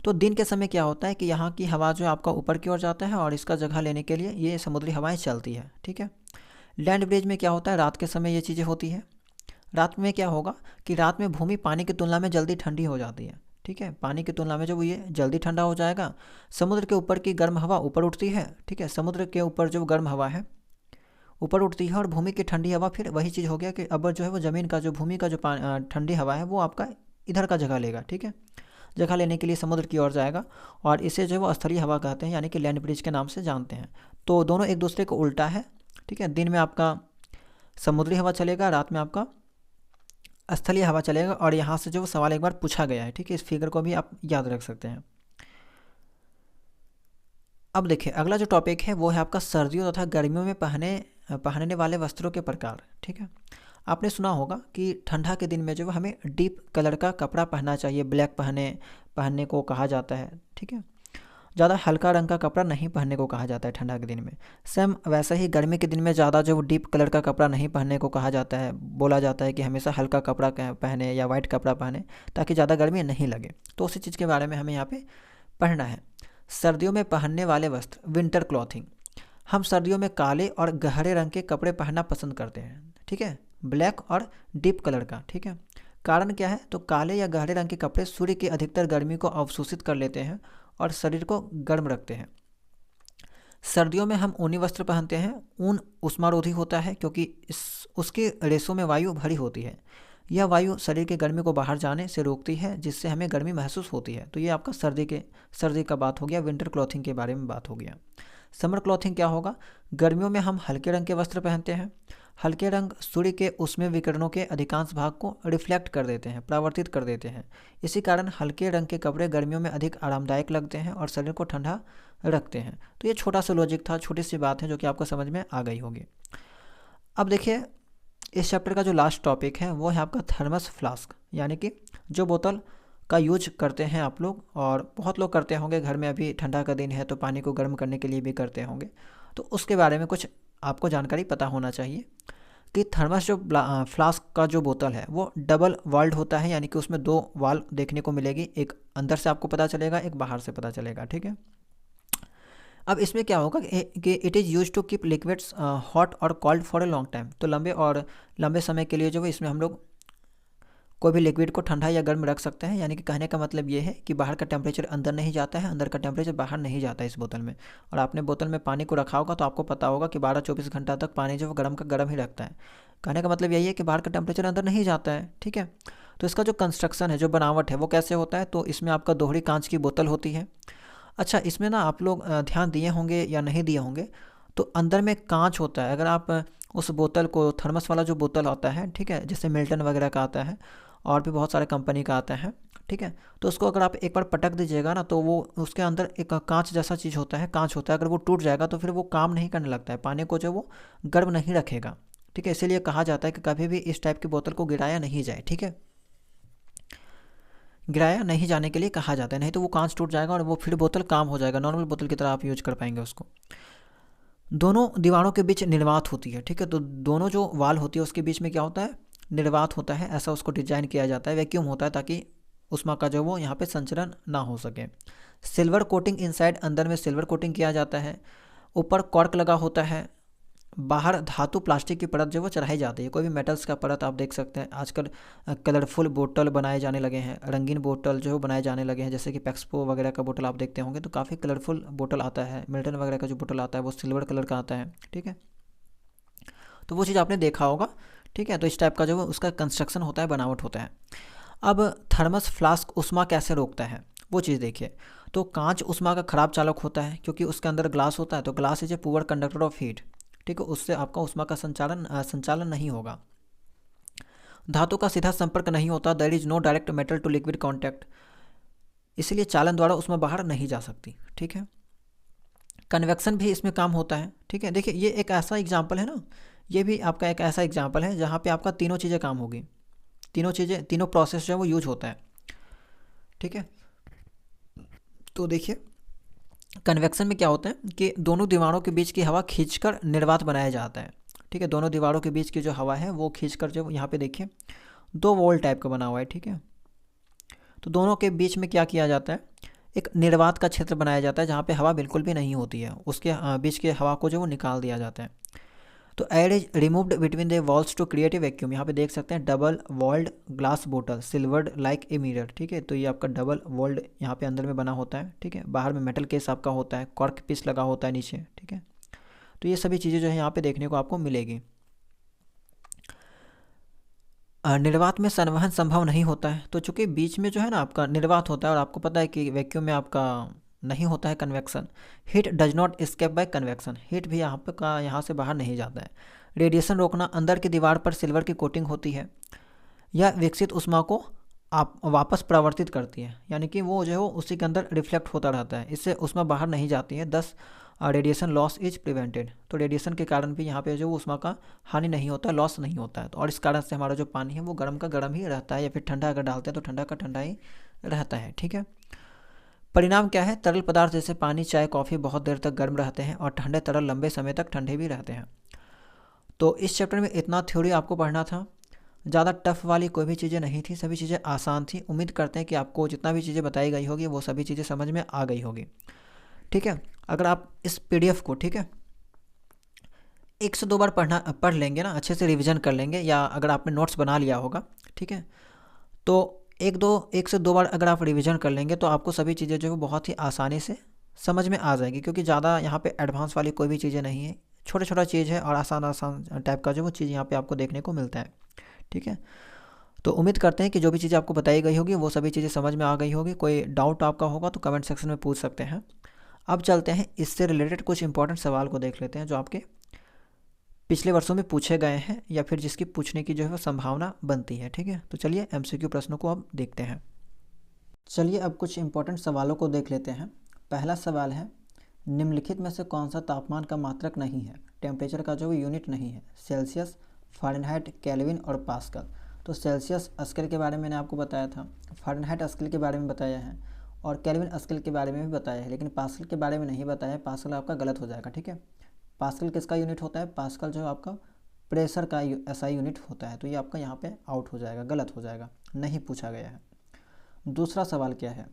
तो दिन के समय क्या होता है कि यहाँ की हवा जो है आपका ऊपर की ओर जाता है और इसका जगह लेने के लिए ये समुद्री हवाएं चलती है। ठीक है, लैंड ब्रिज में क्या होता है, रात के समय ये चीज़ें होती है। रात में क्या होगा कि रात में भूमि पानी की तुलना में जल्दी ठंडी हो जाती है। ठीक है, पानी की तुलना में जब ये जल्दी ठंडा हो जाएगा, समुद्र के ऊपर की गर्म हवा ऊपर उठती है। ठीक है, समुद्र के ऊपर जो गर्म हवा है ऊपर उठती है और भूमि की ठंडी हवा फिर वही चीज़ हो गया कि अब जो है वो ज़मीन का जो भूमि का जो ठंडी हवा है वो आपका इधर का जगह लेगा। ठीक है, जगह लेने के लिए समुद्र की ओर जाएगा और इसे जो है वो स्थलीय हवा कहते हैं, यानी कि लैंड ब्रिज के नाम से जानते हैं। तो दोनों एक दूसरे को उल्टा है। ठीक है, दिन में आपका समुद्री हवा चलेगा, रात में आपका स्थलीय हवा चलेगा। और यहाँ से जो सवाल एक बार पूछा गया है। ठीक है, इस फिगर को भी आप याद रख सकते हैं। अब देखिए, अगला जो टॉपिक है वो है आपका सर्दियों तथा गर्मियों में पहनने वाले वस्त्रों के प्रकार। ठीक है, आपने सुना होगा कि ठंडा के दिन में जो हमें डीप कलर का कपड़ा पहनना चाहिए, ब्लैक पहनने को कहा जाता है। ठीक है, ज़्यादा हल्का रंग का कपड़ा नहीं पहनने को कहा जाता है ठंडा के दिन में। सेम वैसा ही गर्मी के दिन में ज़्यादा जो डीप कलर का कपड़ा नहीं पहनने को कहा जाता है, बोला जाता है कि हमेशा हल्का कपड़ा पहने या वाइट कपड़ा पहने ताकि ज़्यादा गर्मी नहीं लगे। तो उसी चीज़ के बारे में हमें यहाँ पे पढ़ना है। सर्दियों में पहनने वाले वस्त्र, विंटर क्लॉथिंग। हम सर्दियों में काले और गहरे रंग के कपड़े पहनना पसंद करते हैं। ठीक है, ब्लैक और डीप कलर का। ठीक है, कारण क्या है, तो काले या गहरे रंग के कपड़े सूर्य की अधिकतर गर्मी को अवशोषित कर लेते हैं और शरीर को गर्म रखते हैं। सर्दियों में हम ऊनी वस्त्र पहनते हैं। ऊन उष्मारोधी होता है क्योंकि उसके रेशों में वायु भरी होती है। यह वायु शरीर के गर्मी को बाहर जाने से रोकती है, जिससे हमें गर्मी महसूस होती है। तो ये आपका सर्दी का बात हो गया, विंटर क्लॉथिंग के बारे में बात हो गया। समर क्लॉथिंग क्या होगा, गर्मियों में हम हल्के रंग के वस्त्र पहनते हैं। हल्के रंग सूर्य के ऊष्मीय विकिरणों के अधिकांश भाग को रिफ्लेक्ट कर देते हैं, परावर्तित कर देते हैं। इसी कारण हल्के रंग के कपड़े गर्मियों में अधिक आरामदायक लगते हैं और शरीर को ठंडा रखते हैं। तो ये छोटा सा लॉजिक था, छोटी सी बात है जो कि आपको समझ में आ गई होगी। अब देखिए, इस चैप्टर का जो लास्ट टॉपिक है वो है आपका थर्मस फ्लास्क, यानी कि जो बोतल का यूज करते हैं आप लोग, और बहुत लोग करते होंगे घर में। अभी ठंडा का दिन है तो पानी को गर्म करने के लिए भी करते होंगे, तो उसके बारे में कुछ आपको जानकारी पता होना चाहिए। कि थर्मस जो फ्लास्क का जो बोतल है वो डबल वॉल्ड होता है, यानी कि उसमें 2 वाल्व देखने को मिलेगी, एक अंदर से आपको पता चलेगा, एक बाहर से पता चलेगा, ठीक है। अब इसमें क्या होगा कि it is use to keep liquids hot और cold for a long time. तो लंबे समय के लिए जो है इसमें हम लोग कोई भी लिक्विड को ठंडा या गर्म रख सकते हैं, यानी कि कहने का मतलब ये है कि बाहर का टेम्परेचर अंदर नहीं जाता है, अंदर का टेम्परेचर बाहर नहीं जाता है इस बोतल में। और आपने बोतल में पानी को रखा होगा तो आपको पता होगा कि 12-24 घंटा तक पानी जो गर्म का गर्म ही रखता है। कहने का मतलब यही है कि बाहर का टेम्परेचर अंदर नहीं जाता है, ठीक है। तो इसका जो कंस्ट्रक्शन है, जो बनावट है, वो कैसे होता है, तो इसमें आपका दोहरी कांच की बोतल होती है। अच्छा, इसमें ना आप लोग ध्यान दिए होंगे या नहीं दिए होंगे, तो अंदर में कांच होता है। अगर आप उस बोतल को, थर्मस वाला जो बोतल होता है, ठीक है, जैसे मिल्टन वगैरह का आता है और भी बहुत सारे कंपनी का आता है, ठीक है, तो उसको अगर आप एक बार पटक दीजिएगा ना, तो वो उसके अंदर एक कांच जैसा चीज़ होता है, कांच होता है, अगर वो टूट जाएगा तो फिर वो काम नहीं करने लगता है, पानी को जो वो गर्म नहीं रखेगा, ठीक है। इसीलिए कहा जाता है कि कभी भी इस टाइप की बोतल को गिराया नहीं जाए, ठीक है, गिराया नहीं जाने के लिए कहा जाता है, नहीं तो वो कांच टूट जाएगा और वो फिर बोतल काम हो जाएगा, नॉर्मल बोतल की तरह आप यूज कर पाएंगे उसको। दोनों दीवारों के बीच निर्वात होती है, ठीक है, तो दोनों जो वाल होती है उसके बीच में क्या होता है, निर्वात होता है, ऐसा उसको डिजाइन किया जाता है, वैक्यूम होता है ताकि उष्मा का जो वो यहाँ पे संचरण ना हो सके। सिल्वर कोटिंग इनसाइड, अंदर में सिल्वर कोटिंग किया जाता है, ऊपर कॉर्क लगा होता है, बाहर धातु प्लास्टिक की परत जो वो चढ़ाई जाती है, कोई भी मेटल्स का परत आप देख सकते हैं। आजकल कलरफुल बोतल बनाए जाने लगे हैं, रंगीन बोतल जो बनाए जाने लगे हैं, जैसे कि पैक्सपो वगैरह का बोतल आप देखते होंगे तो काफ़ी कलरफुल बोतल आता है। मिल्टन वगैरह का जो बोतल आता है वो सिल्वर कलर का आता है, ठीक है, तो वो चीज़ आपने देखा होगा, ठीक है। तो इस टाइप का जो उसका कंस्ट्रक्शन होता है, बनावट होता है। अब थर्मस फ्लास्क उष्मा कैसे रोकता है वो चीज़ देखिए। तो कांच उष्मा का खराब चालक होता है क्योंकि उसके अंदर ग्लास होता है, तो glass is a poor conductor of heat, ठीक है, उससे आपका उष्मा का संचालन नहीं होगा। धातु का सीधा संपर्क नहीं होता, there is no direct metal to liquid contact, इसलिए चालन द्वारा उष्मा बाहर नहीं जा सकती, ठीक है। कन्वेक्शन भी इसमें काम होता है, ठीक है। देखिए ये एक ऐसा एग्जाम्पल है ना, ये भी आपका एक ऐसा एग्जाम्पल है जहाँ पे आपका तीनों चीज़ें काम होगी, तीनों प्रोसेस जो है वो यूज होता है, ठीक है। तो देखिए कन्वेक्शन में क्या होता है कि दोनों दीवारों के बीच की हवा खींचकर निर्वात बनाया जाता है, ठीक है, दोनों दीवारों के बीच की जो हवा है वो खींचकर, जो यहाँ पे देखिए 2 वॉल टाइप का बना हुआ है, ठीक है, तो दोनों के बीच में क्या किया जाता है, एक निर्वात का क्षेत्र बनाया जाता है जहाँ पे हवा बिल्कुल भी नहीं होती है, उसके बीच के हवा को जो वो निकाल दिया जाता है। तो air is removed between the walls to create a vacuum, यहाँ पे देख सकते हैं डबल वॉल्ड ग्लास बोतल सिल्वर्ड लाइक ए मिरर, ठीक है, तो ये आपका डबल वॉल्ड यहाँ पे अंदर में बना होता है, ठीक है, बाहर में मेटल केस आपका होता है, कॉर्क पीस लगा होता है नीचे, ठीक है। तो ये सभी चीज़ें जो है यहाँ पे देखने को आपको मिलेगी। निर्वात में संवहन संभव नहीं होता है, तो चूंकि बीच में जो है ना आपका निर्वात होता है, और आपको पता है कि वैक्यूम में आपका नहीं होता है convection, heat does not escape by convection, heat भी यहाँ पे का यहाँ से बाहर नहीं जाता है। रेडिएशन रोकना, अंदर की दीवार पर सिल्वर की कोटिंग होती है, यह विकसित ऊष्मा को आप वापस प्रवर्तित करती है, यानी कि वो जो है उसी के अंदर रिफ्लेक्ट होता रहता है, इससे ऊष्मा बाहर नहीं जाती है, दस रेडिएशन लॉस इज प्रिवेंटेड। तो रेडिएशन के कारण भी यहाँ पे जो ऊष्मा का हानि नहीं होता है, लॉस नहीं होता है, तो और इस कारण से हमारा जो पानी है वो गर्म का गर्म ही रहता है, या फिर ठंडा अगर डालते हैं तो ठंडा का ठंडा ही रहता है, ठीक है। परिणाम क्या है, तरल पदार्थ जैसे पानी, चाय, कॉफ़ी बहुत देर तक गर्म रहते हैं और ठंडे तरल लंबे समय तक ठंडे भी रहते हैं। तो इस चैप्टर में इतना थ्योरी आपको पढ़ना था, ज़्यादा टफ वाली कोई भी चीज़ें नहीं थी, सभी चीज़ें आसान थी। उम्मीद करते हैं कि आपको जितना भी चीज़ें बताई गई होगी वो सभी चीज़ें समझ में आ गई होगी, ठीक है। अगर आप इस पीडीएफ को, ठीक है, 1 से 2 बार पढ़ लेंगे ना, अच्छे से रिवीजन कर लेंगे, या अगर आपने नोट्स बना लिया होगा, ठीक है, तो 1 से 2 बार अगर आप रिवीजन कर लेंगे तो आपको सभी चीज़ें जो है बहुत ही आसानी से समझ में आ जाएगी, क्योंकि ज़्यादा यहाँ पे एडवांस वाली कोई भी चीज़ें नहीं है, छोटा छोटा चीज़ है और आसान टाइप का जो वो चीज़ यहाँ पे आपको देखने को मिलता है, ठीक है। तो उम्मीद करते हैं कि जो भी चीज़ें आपको बताई गई होगी वो सभी चीज़ें समझ में आ गई होगी। कोई डाउट आपका होगा तो कमेंट सेक्शन में पूछ सकते हैं। अब चलते हैं इससे रिलेटेड कुछ इंपॉर्टेंट सवाल को देख लेते हैं जो आपके पिछले वर्षों में पूछे गए हैं या फिर जिसकी पूछने की जो है वो संभावना बनती है, ठीक है। तो चलिए एमसीक्यू प्रश्नों को अब देखते हैं। चलिए अब कुछ इंपॉर्टेंट सवालों को देख लेते हैं। पहला सवाल है, निम्नलिखित में से कौन सा तापमान का मात्रक नहीं है, टेम्परेचर का जो वो यूनिट नहीं है, सेल्सियस, फ़ारेनहाइट, केल्विन और पास्कल। तो सेल्सियस स्केल के बारे में मैंने आपको बताया था, फ़ारेनहाइट स्केल के बारे में बताया है और केल्विन स्केल के बारे में भी बताया है, लेकिन पास्कल के बारे में नहीं बताया है, पास्कल आपका गलत हो जाएगा, ठीक है। पास्कल किसका यूनिट होता है, पास्कल जो है आपका प्रेशर का एसआई यूनिट होता है। तो ये आपका यहाँ पे आउट हो जाएगा, गलत हो जाएगा, नहीं पूछा गया है। दूसरा सवाल क्या है,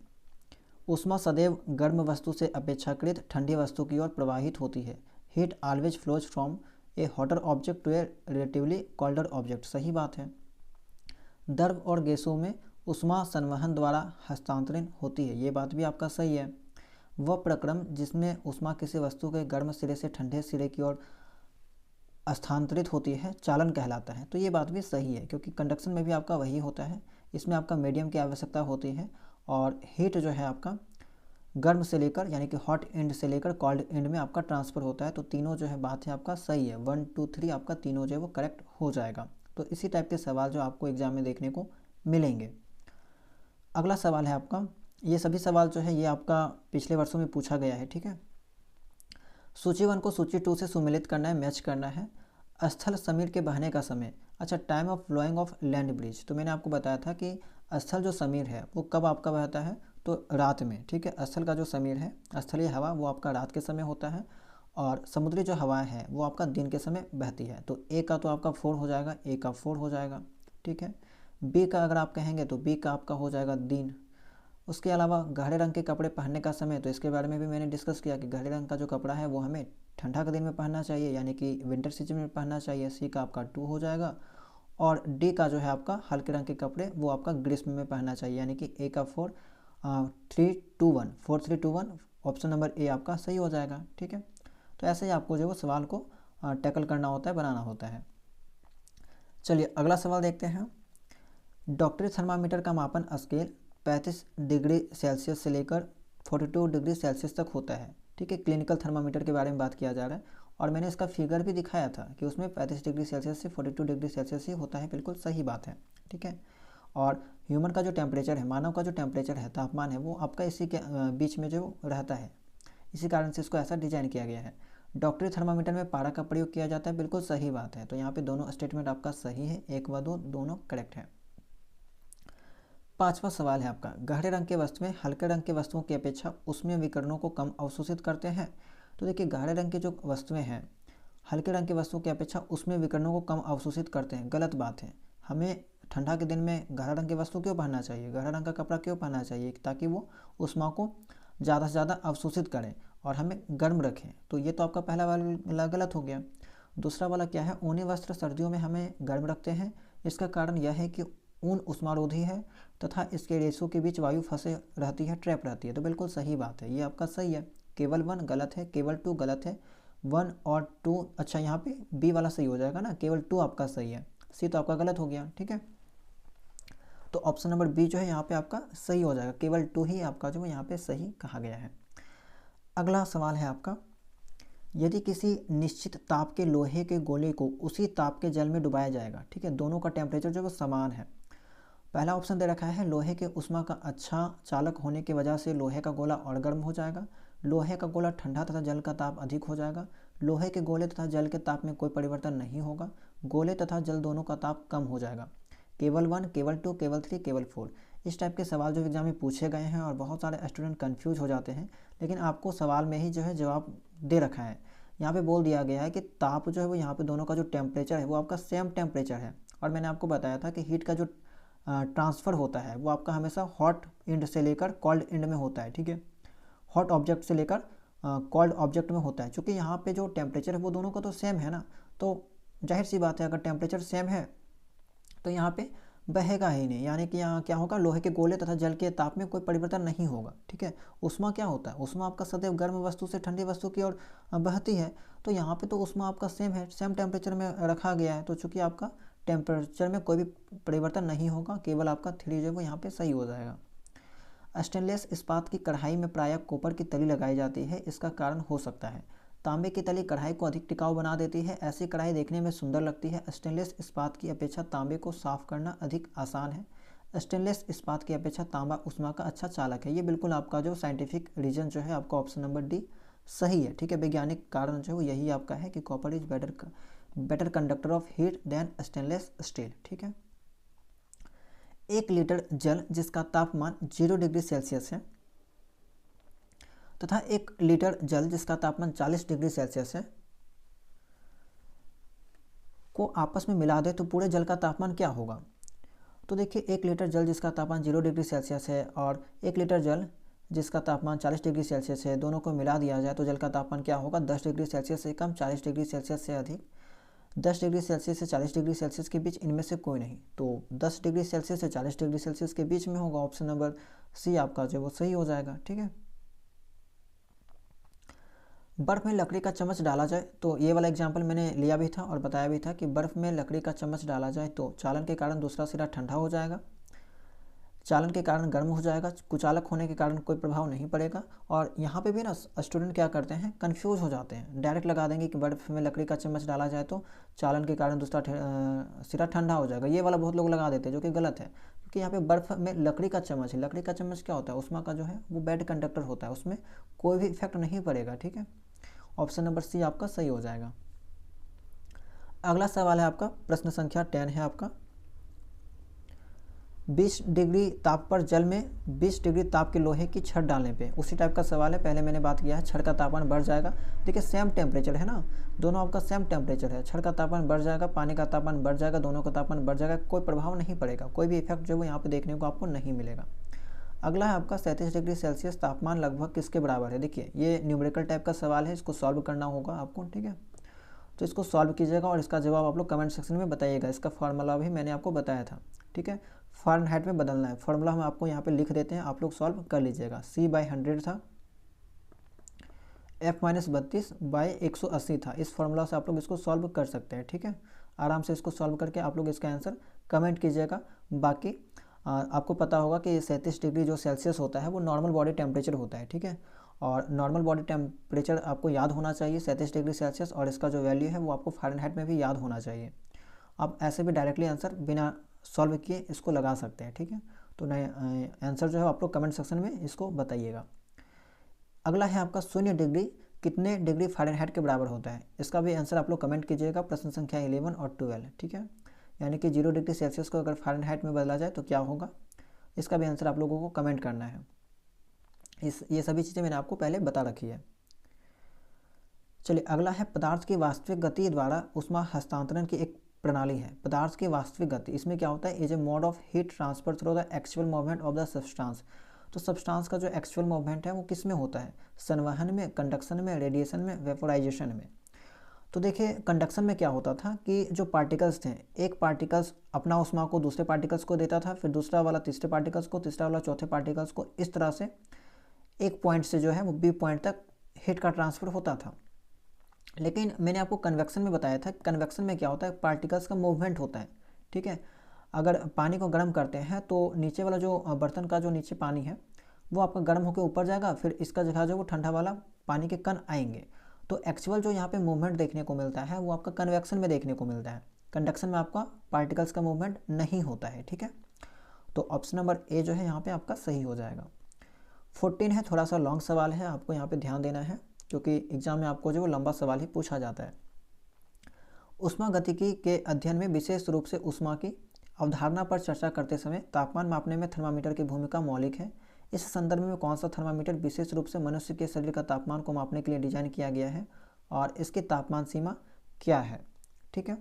ऊष्मा सदैव गर्म वस्तु से अपेक्षाकृत ठंडी वस्तु की ओर प्रवाहित होती है। Heat always flows from a hotter object to a relatively colder object. सही बात है। द्रव और गैसों में ऊष्मा संवहन द्वारा हस्तांतरण होती है, ये बात भी आपका सही है। वह प्रक्रम जिसमें ऊष्मा किसी वस्तु के गर्म सिरे से ठंडे सिरे की ओर स्थानांतरित होती है चालन कहलाता है। तो ये बात भी सही है, क्योंकि कंडक्शन में भी आपका वही होता है, इसमें आपका मीडियम की आवश्यकता होती है और हीट जो है आपका गर्म से लेकर यानी कि हॉट एंड से लेकर कोल्ड एंड में आपका ट्रांसफ़र होता है। तो तीनों जो है बात है आपका सही है, 1 2 3 आपका तीनों जो है वो करेक्ट हो जाएगा। तो इसी टाइप के सवाल जो आपको एग्जाम में देखने को मिलेंगे। अगला सवाल है आपका, ये सभी सवाल जो है ये आपका पिछले वर्षों में पूछा गया है, ठीक है। सूची 1 को सूची 2 से सुमेलित करना है, मैच करना है। स्थल समीर के बहने का समय, अच्छा time of flowing of land breeze. तो मैंने आपको बताया था कि स्थल जो समीर है वो कब आपका बहता है, तो रात में, ठीक है। स्थल का जो समीर है, स्थलीय हवा, वो आपका रात के समय होता है और समुद्री जो हवाएं हैं वो आपका दिन के समय बहती है। तो ए का तो आपका 4 हो जाएगा, ए का 4 हो जाएगा, ठीक है। बी का अगर आप कहेंगे तो बी का आपका हो जाएगा दिन। उसके अलावा गहरे रंग के कपड़े पहनने का समय, तो इसके बारे में भी मैंने डिस्कस किया कि गहरे रंग का जो कपड़ा है वो हमें ठंडा के दिन में पहनना चाहिए, यानी कि विंटर सीजन में पहनना चाहिए। सी का आपका 2 हो जाएगा और डी का जो है आपका हल्के रंग के कपड़े वो आपका ग्रीष्म में पहनना चाहिए, यानी कि ए का 4 3 2 1 4 3 2 1 ऑप्शन नंबर ए आपका सही हो जाएगा, ठीक है। तो ऐसे ही आपको जो है वो सवाल को टैकल करना होता है, बनाना होता है। चलिए अगला सवाल देखते हैं। डॉक्टरी थर्मामीटर का मापन स्केल 35 डिग्री सेल्सियस से लेकर 42 डिग्री सेल्सियस तक होता है, ठीक है। क्लिनिकल थर्मामीटर के बारे में बात किया जा रहा है और मैंने इसका फिगर भी दिखाया था कि उसमें 35 डिग्री सेल्सियस से 42 डिग्री सेल्सियस ही होता है, बिल्कुल सही बात है, ठीक है। और ह्यूमन का जो टेम्परेचर है, मानव का जो टेम्परेचर है, तापमान है, वो आपका इसी के बीच में जो रहता है, इसी कारण से इसको ऐसा डिजाइन किया गया है। डॉक्टरी थर्मामीटर में पारा का प्रयोग किया जाता है, बिल्कुल सही बात है। तो यहाँ पे दोनों स्टेटमेंट आपका सही है, 1 व 2 दोनों करेक्ट है। पांचवा सवाल है आपका, गहरे रंग के वस्तुएं हल्के रंग के वस्तुओं की अपेक्षा ऊष्मीय विकिरणों को कम अवशोषित करते हैं। तो देखिए गहरे रंग की जो वस्तुएं हैं हल्के रंग की वस्तुओं की अपेक्षा ऊष्मीय विकिरणों को कम अवशोषित करते हैं, गलत बात है। हमें ठंडा के दिन में गहरा रंग की वस्तु क्यों पहनना चाहिए, गहरा रंग का कपड़ा क्यों पहनना चाहिए, ताकि वो ऊष्मा को ज़्यादा से ज़्यादा अवशोषित करें और हमें गर्म रखें। तो ये तो आपका पहला वाला गलत हो गया। दूसरा वाला क्या है, ऊनी वस्त्र सर्दियों में हमें गर्म रखते हैं, इसका कारण यह है कि ऊन उष्मारोधी है तथा इसके रेशों के बीच वायु फंसे रहती है, ट्रैप रहती है। तो बिल्कुल सही बात है, ये आपका सही है। केवल 1 गलत है, केवल 2 गलत है। 1 और 2, अच्छा यहाँ पे बी वाला सही हो जाएगा ना, केवल 2 आपका सही है, सी तो आपका गलत हो गया, ठीक है। तो ऑप्शन नंबर बी जो है यहाँ पे आपका सही हो जाएगा, केवल 2 ही आपका जो है यहाँ पे सही कहा गया है। अगला सवाल है आपका, यदि किसी निश्चित ताप के लोहे के गोले को उसी ताप के जल में डुबाया जाएगा, ठीक है, दोनों का टेम्परेचर जो है वो समान है। पहला ऑप्शन दे रखा है, लोहे के उष्मा का अच्छा चालक होने की वजह से लोहे का गोला और गर्म हो जाएगा। लोहे का गोला ठंडा तथा जल का ताप अधिक हो जाएगा। लोहे के गोले तथा जल के ताप में कोई परिवर्तन नहीं होगा। गोले तथा जल दोनों का ताप कम हो जाएगा। केवल 1, केवल 2, केवल 3, केवल 4, इस टाइप के सवाल जो एग्जाम में पूछे गए हैं और बहुत सारे स्टूडेंट कन्फ्यूज हो जाते हैं, लेकिन आपको सवाल में ही जो है जवाब दे रखा है। यहाँ पे बोल दिया गया है कि ताप जो है वो यहाँ पे दोनों का जो टेम्परेचर है वो आपका सेम टेम्परेचर है। और मैंने आपको बताया था कि हीट का जो ट्रांसफ़र होता है वो आपका हमेशा हॉट एंड से लेकर कोल्ड एंड में होता है, ठीक है। हॉट ऑब्जेक्ट से लेकर कोल्ड ऑब्जेक्ट में होता है। चूँकि यहाँ पे जो टेम्परेचर है वो दोनों का तो सेम है ना, तो जाहिर सी बात है अगर टेम्परेचर सेम है तो यहाँ पे बहेगा ही नहीं, यानी कि यहाँ क्या होगा, लोहे के गोले तथा जल के ताप में कोई परिवर्तन नहीं होगा, ठीक है। ऊष्मा क्या होता है, ऊष्मा आपका सदैव गर्म वस्तु से ठंडी वस्तु की ओर बहती है। तो यहाँ पे तो ऊष्मा आपका सेम है, सेम टेम्परेचर में रखा गया है। तो चूँकि आपका टेम्परेचर में कोई भी परिवर्तन नहीं होगा, केवल आपका 3 जो है वो यहाँ पे सही हो जाएगा। स्टेनलेस इस्पात की कढ़ाई में प्रायः कॉपर की तली लगाई जाती है, इसका कारण हो सकता है। तांबे की तली कढ़ाई को अधिक टिकाऊ बना देती है, ऐसी कढ़ाई देखने में सुंदर लगती है। स्टेनलेस इस्पात की अपेक्षा तांबे को साफ करना अधिक आसान है। स्टेनलेस इस्पात की अपेक्षा तांबा ऊष्मा का अच्छा चालक है। ये बिल्कुल आपका जो साइंटिफिक रीजन जो है आपका ऑप्शन नंबर डी सही है, ठीक है। वैज्ञानिक कारण जो है वो यही आपका है कि copper is better conductor of heat than stainless steel, ठीक है। 1 लीटर जल जिसका तापमान 0 डिग्री सेल्सियस है तथा 1 लीटर जल जिसका तापमान 40 डिग्री सेल्सियस है को आपस में मिला दे तो पूरे जल का तापमान क्या होगा। तो देखिए 1 लीटर जल जिसका तापमान 0 डिग्री सेल्सियस है और 1 लीटर जल जिसका तापमान 40 डिग्री सेल्सियस है, दोनों को मिला दिया जाए तो जल का तापमान क्या होगा, 10 डिग्री सेल्सियस से कम, 40 डिग्री सेल्सियस से अधिक। 10 डिग्री सेल्सियस से 40 डिग्री सेल्सियस के बीच इनमें से कोई नहीं, तो 10 डिग्री सेल्सियस से 40 डिग्री सेल्सियस के बीच में होगा। ऑप्शन नंबर सी आपका जो वो सही हो जाएगा। ठीक है। बर्फ़ में लकड़ी का चम्मच डाला जाए, तो ये वाला एग्जाम्पल मैंने लिया भी था और बताया भी था कि बर्फ़ में लकड़ी का चम्मच डाला जाए तो चालन के कारण दूसरा सिरा ठंडा हो जाएगा, चालन के कारण गर्म हो जाएगा, कुचालक होने के कारण कोई प्रभाव नहीं पड़ेगा। और यहाँ पे भी ना स्टूडेंट क्या करते हैं, कंफ्यूज हो जाते हैं, डायरेक्ट लगा देंगे कि बर्फ़ में लकड़ी का चम्मच डाला जाए तो चालन के कारण दूसरा सिरा ठंडा हो जाएगा। ये वाला बहुत लोग लगा देते हैं, जो कि गलत है, क्योंकि यहाँ पे बर्फ़ में लकड़ी का चम्मच है। लकड़ी का चम्मच क्या होता है, उष्मा का जो है वो बैड कंडक्टर होता है, उसमें कोई भी इफेक्ट नहीं पड़ेगा। ठीक है। ऑप्शन नंबर सी आपका सही हो जाएगा। अगला सवाल है आपका, प्रश्न संख्या 10 है आपका, 20 डिग्री ताप पर जल में 20 डिग्री ताप के लोहे की छड़ डालने पे, उसी टाइप का सवाल है, पहले मैंने बात किया है, छड़ का तापमान बढ़ जाएगा। देखिए सेम टेम्परेचर है ना, दोनों आपका सेम टेम्परेचर है, छड़ का तापमान बढ़ जाएगा, पानी का तापमान बढ़ जाएगा, दोनों का तापमान बढ़ जाएगा, कोई प्रभाव नहीं पड़ेगा, कोई भी इफेक्ट जो है यहाँ पे देखने को आपको नहीं मिलेगा। अगला है आपका 37 डिग्री सेल्सियस तापमान लगभग किसके बराबर है। देखिए ये न्यूमेरिकल टाइप का सवाल है, इसको सॉल्व करना होगा आपको। ठीक है, तो इसको सॉल्व कीजिएगा और इसका जवाब आप लोग कमेंट सेक्शन में बताइएगा। इसका फार्मूला भी मैंने आपको बताया था। ठीक है, फ़ारेनहाइट में बदलना है, फार्मूला हम आपको यहाँ पे लिख देते हैं, आप लोग सॉल्व कर लीजिएगा। C/100 था, F-32/180 था, इस फार्मूला से आप लोग इसको सॉल्व कर सकते हैं। ठीक है, आराम से इसको सॉल्व करके आप लोग इसका आंसर कमेंट कीजिएगा। बाकी आपको पता होगा कि 37 डिग्री जो सेल्सियस होता है वो नॉर्मल बॉडी टेम्परेचर होता है। ठीक है, और नॉर्मल बॉडी टेम्परेचर आपको याद होना चाहिए 37 डिग्री सेल्सियस, और इसका जो वैल्यू है वो आपको फ़ारेनहाइट में भी याद होना चाहिए। आप ऐसे भी डायरेक्टली आंसर बिना सॉल्व किए इसको लगा सकते हैं। ठीक है, तो नए आंसर जो है आप लोग कमेंट सेक्शन में इसको बताइएगा। अगला है आपका 0 डिग्री कितने डिग्री फ़ारेनहाइट के बराबर होता है, इसका भी आंसर आप लोग कमेंट कीजिएगा, प्रश्न संख्या 11 और 12। ठीक है, यानी कि 0 डिग्री सेल्सियस को अगर फ़ारेनहाइट में बदला जाए तो क्या होगा, इसका भी आंसर आप लोगों को कमेंट करना है। ये सभी चीज़ें मैंने आपको पहले बता रखी है। चलिए अगला है, पदार्थ की वास्तविक गति द्वारा ऊष्मा हस्तांतरण की एक प्रणाली है। पदार्थ की वास्तविक गति, इसमें क्या होता है, is a mode of heat transfer through the actual movement of the substance. तो सब्सटेंस का जो एक्चुअल मूवमेंट है वो किस में होता है, संवहन में, कंडक्शन में, रेडिएशन में, वेपोराइजेशन में। तो देखिए कंडक्शन में क्या होता था कि जो पार्टिकल्स थे, एक पार्टिकल्स अपना ऊष्मा को दूसरे पार्टिकल्स को देता था, फिर दूसरा वाला तीसरे पार्टिकल्स को, तीसरा वाला चौथे पार्टिकल्स को, इस तरह से एक पॉइंट से जो है वो बी पॉइंट तक हीट का ट्रांसफ़र होता था। लेकिन मैंने आपको कन्वेक्शन में बताया था, कन्वेक्शन में क्या होता है, पार्टिकल्स का मूवमेंट होता है। ठीक है, अगर पानी को गर्म करते हैं तो नीचे वाला जो बर्तन का जो नीचे पानी है वो आपका गर्म होकर ऊपर जाएगा, फिर इसका जगह जो वो ठंडा वाला पानी के कण आएंगे। तो एक्चुअल जो यहाँ पे मूवमेंट देखने को मिलता है वो आपका कन्वेक्शन में देखने को मिलता है, कंडक्शन में आपका पार्टिकल्स का मूवमेंट नहीं होता है। ठीक है, तो ऑप्शन नंबर ए जो है यहाँ पे आपका सही हो जाएगा। 14 है, थोड़ा सा लॉन्ग सवाल है, आपको यहाँ पे ध्यान देना है, क्योंकि एग्जाम में आपको जो वो लंबा सवाल ही पूछा जाता है। ऊष्मागतिकी के अध्ययन में विशेष रूप से ऊष्मा की अवधारणा पर चर्चा करते समय तापमान मापने में थर्मामीटर की भूमिका मौलिक है। इस संदर्भ में कौन सा थर्मामीटर विशेष रूप से मनुष्य के शरीर का तापमान को मापने के लिए डिजाइन किया गया है और इसकी तापमान सीमा क्या है। ठीक है,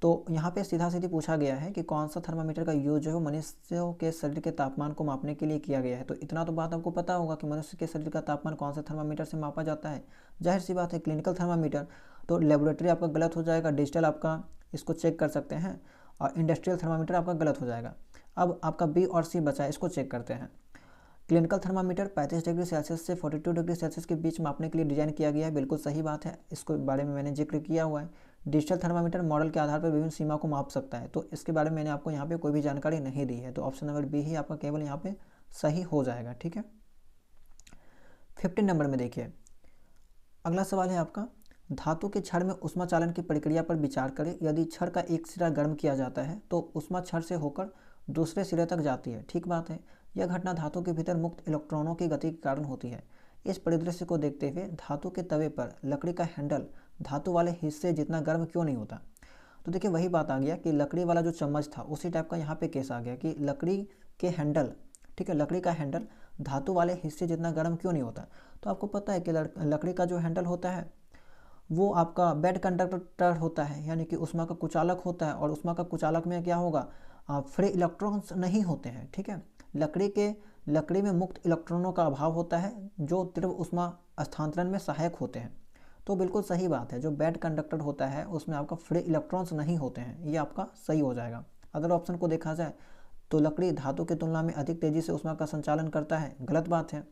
तो यहाँ पे सीधा सीधी पूछा गया है कि कौन सा थर्मामीटर का यूज जो है मनुष्यों के शरीर के तापमान को मापने के लिए किया गया है। तो इतना तो बात आपको पता होगा कि मनुष्य के शरीर का तापमान कौन सा थर्मामीटर से मापा जाता है, जाहिर सी बात है क्लिनिकल थर्मामीटर। तो लेबोरेटरी आपका गलत हो जाएगा, डिजिटल आपका इसको चेक कर सकते हैं, और इंडस्ट्रियल थर्मामीटर आपका गलत हो जाएगा। अब आपका बी और सी बचा है, इसको चेक करते हैं। क्लिनिकल थर्मामीटर 35 डिग्री सेल्सियस से 42 डिग्री सेल्सियस के बीच मापने के लिए डिजाइन किया गया है, बिल्कुल सही बात है, इसके बारे में मैंने जिक्र किया हुआ है। डिजिटल थर्मामीटर मॉडल के आधार पर विभिन्न सीमा को माप सकता है, तो इसके बारे में मैंने आपको यहाँ पे कोई भी जानकारी नहीं दी है, तो ऑप्शन नंबर बी ही आपका केवल यहाँ पे सही हो जाएगा। ठीक है, 15 नंबर में देखिए अगला सवाल है आपका, धातु के छड़ में ऊष्मा चालन की प्रक्रिया पर विचार करें। यदि छड़ का एक सिरा गर्म किया जाता है तो ऊष्मा छड़ से होकर दूसरे सिरे तक जाती है। ठीक बात है, यह घटना धातु के भीतर मुक्त इलेक्ट्रॉनों की गति के कारण होती है। इस परिदृश्य को देखते हुए धातु के तवे पर लकड़ी का हैंडल धातु वाले हिस्से जितना गर्म क्यों नहीं होता। तो देखिए वही बात आ गया कि लकड़ी वाला जो चम्मच था उसी टाइप का यहाँ पे केस आ गया कि लकड़ी के हैंडल, ठीक है, लकड़ी का हैंडल धातु वाले हिस्से जितना गर्म क्यों नहीं होता। तो आपको पता है कि लकड़ी का जो हैंडल होता है वो आपका बेड कंडक्टर होता है, यानी कि ऊष्मा का कुचालक होता है, और ऊष्मा का कुचालक में क्या होगा, फ्री इलेक्ट्रॉन्स नहीं होते हैं। ठीक है, लकड़ी में मुक्त इलेक्ट्रॉनों का अभाव होता है जो तीव्र ऊष्मा स्थानांतरण में सहायक होते हैं। तो बिल्कुल सही बात है, जो बेड कंडक्टर होता है उसमें आपका फ्री इलेक्ट्रॉन्स नहीं होते हैं, ये आपका सही हो जाएगा। अगर ऑप्शन को देखा जाए तो लकड़ी धातु की तुलना में अधिक तेजी से ऊष्मा का संचालन करता है, गलत बात है।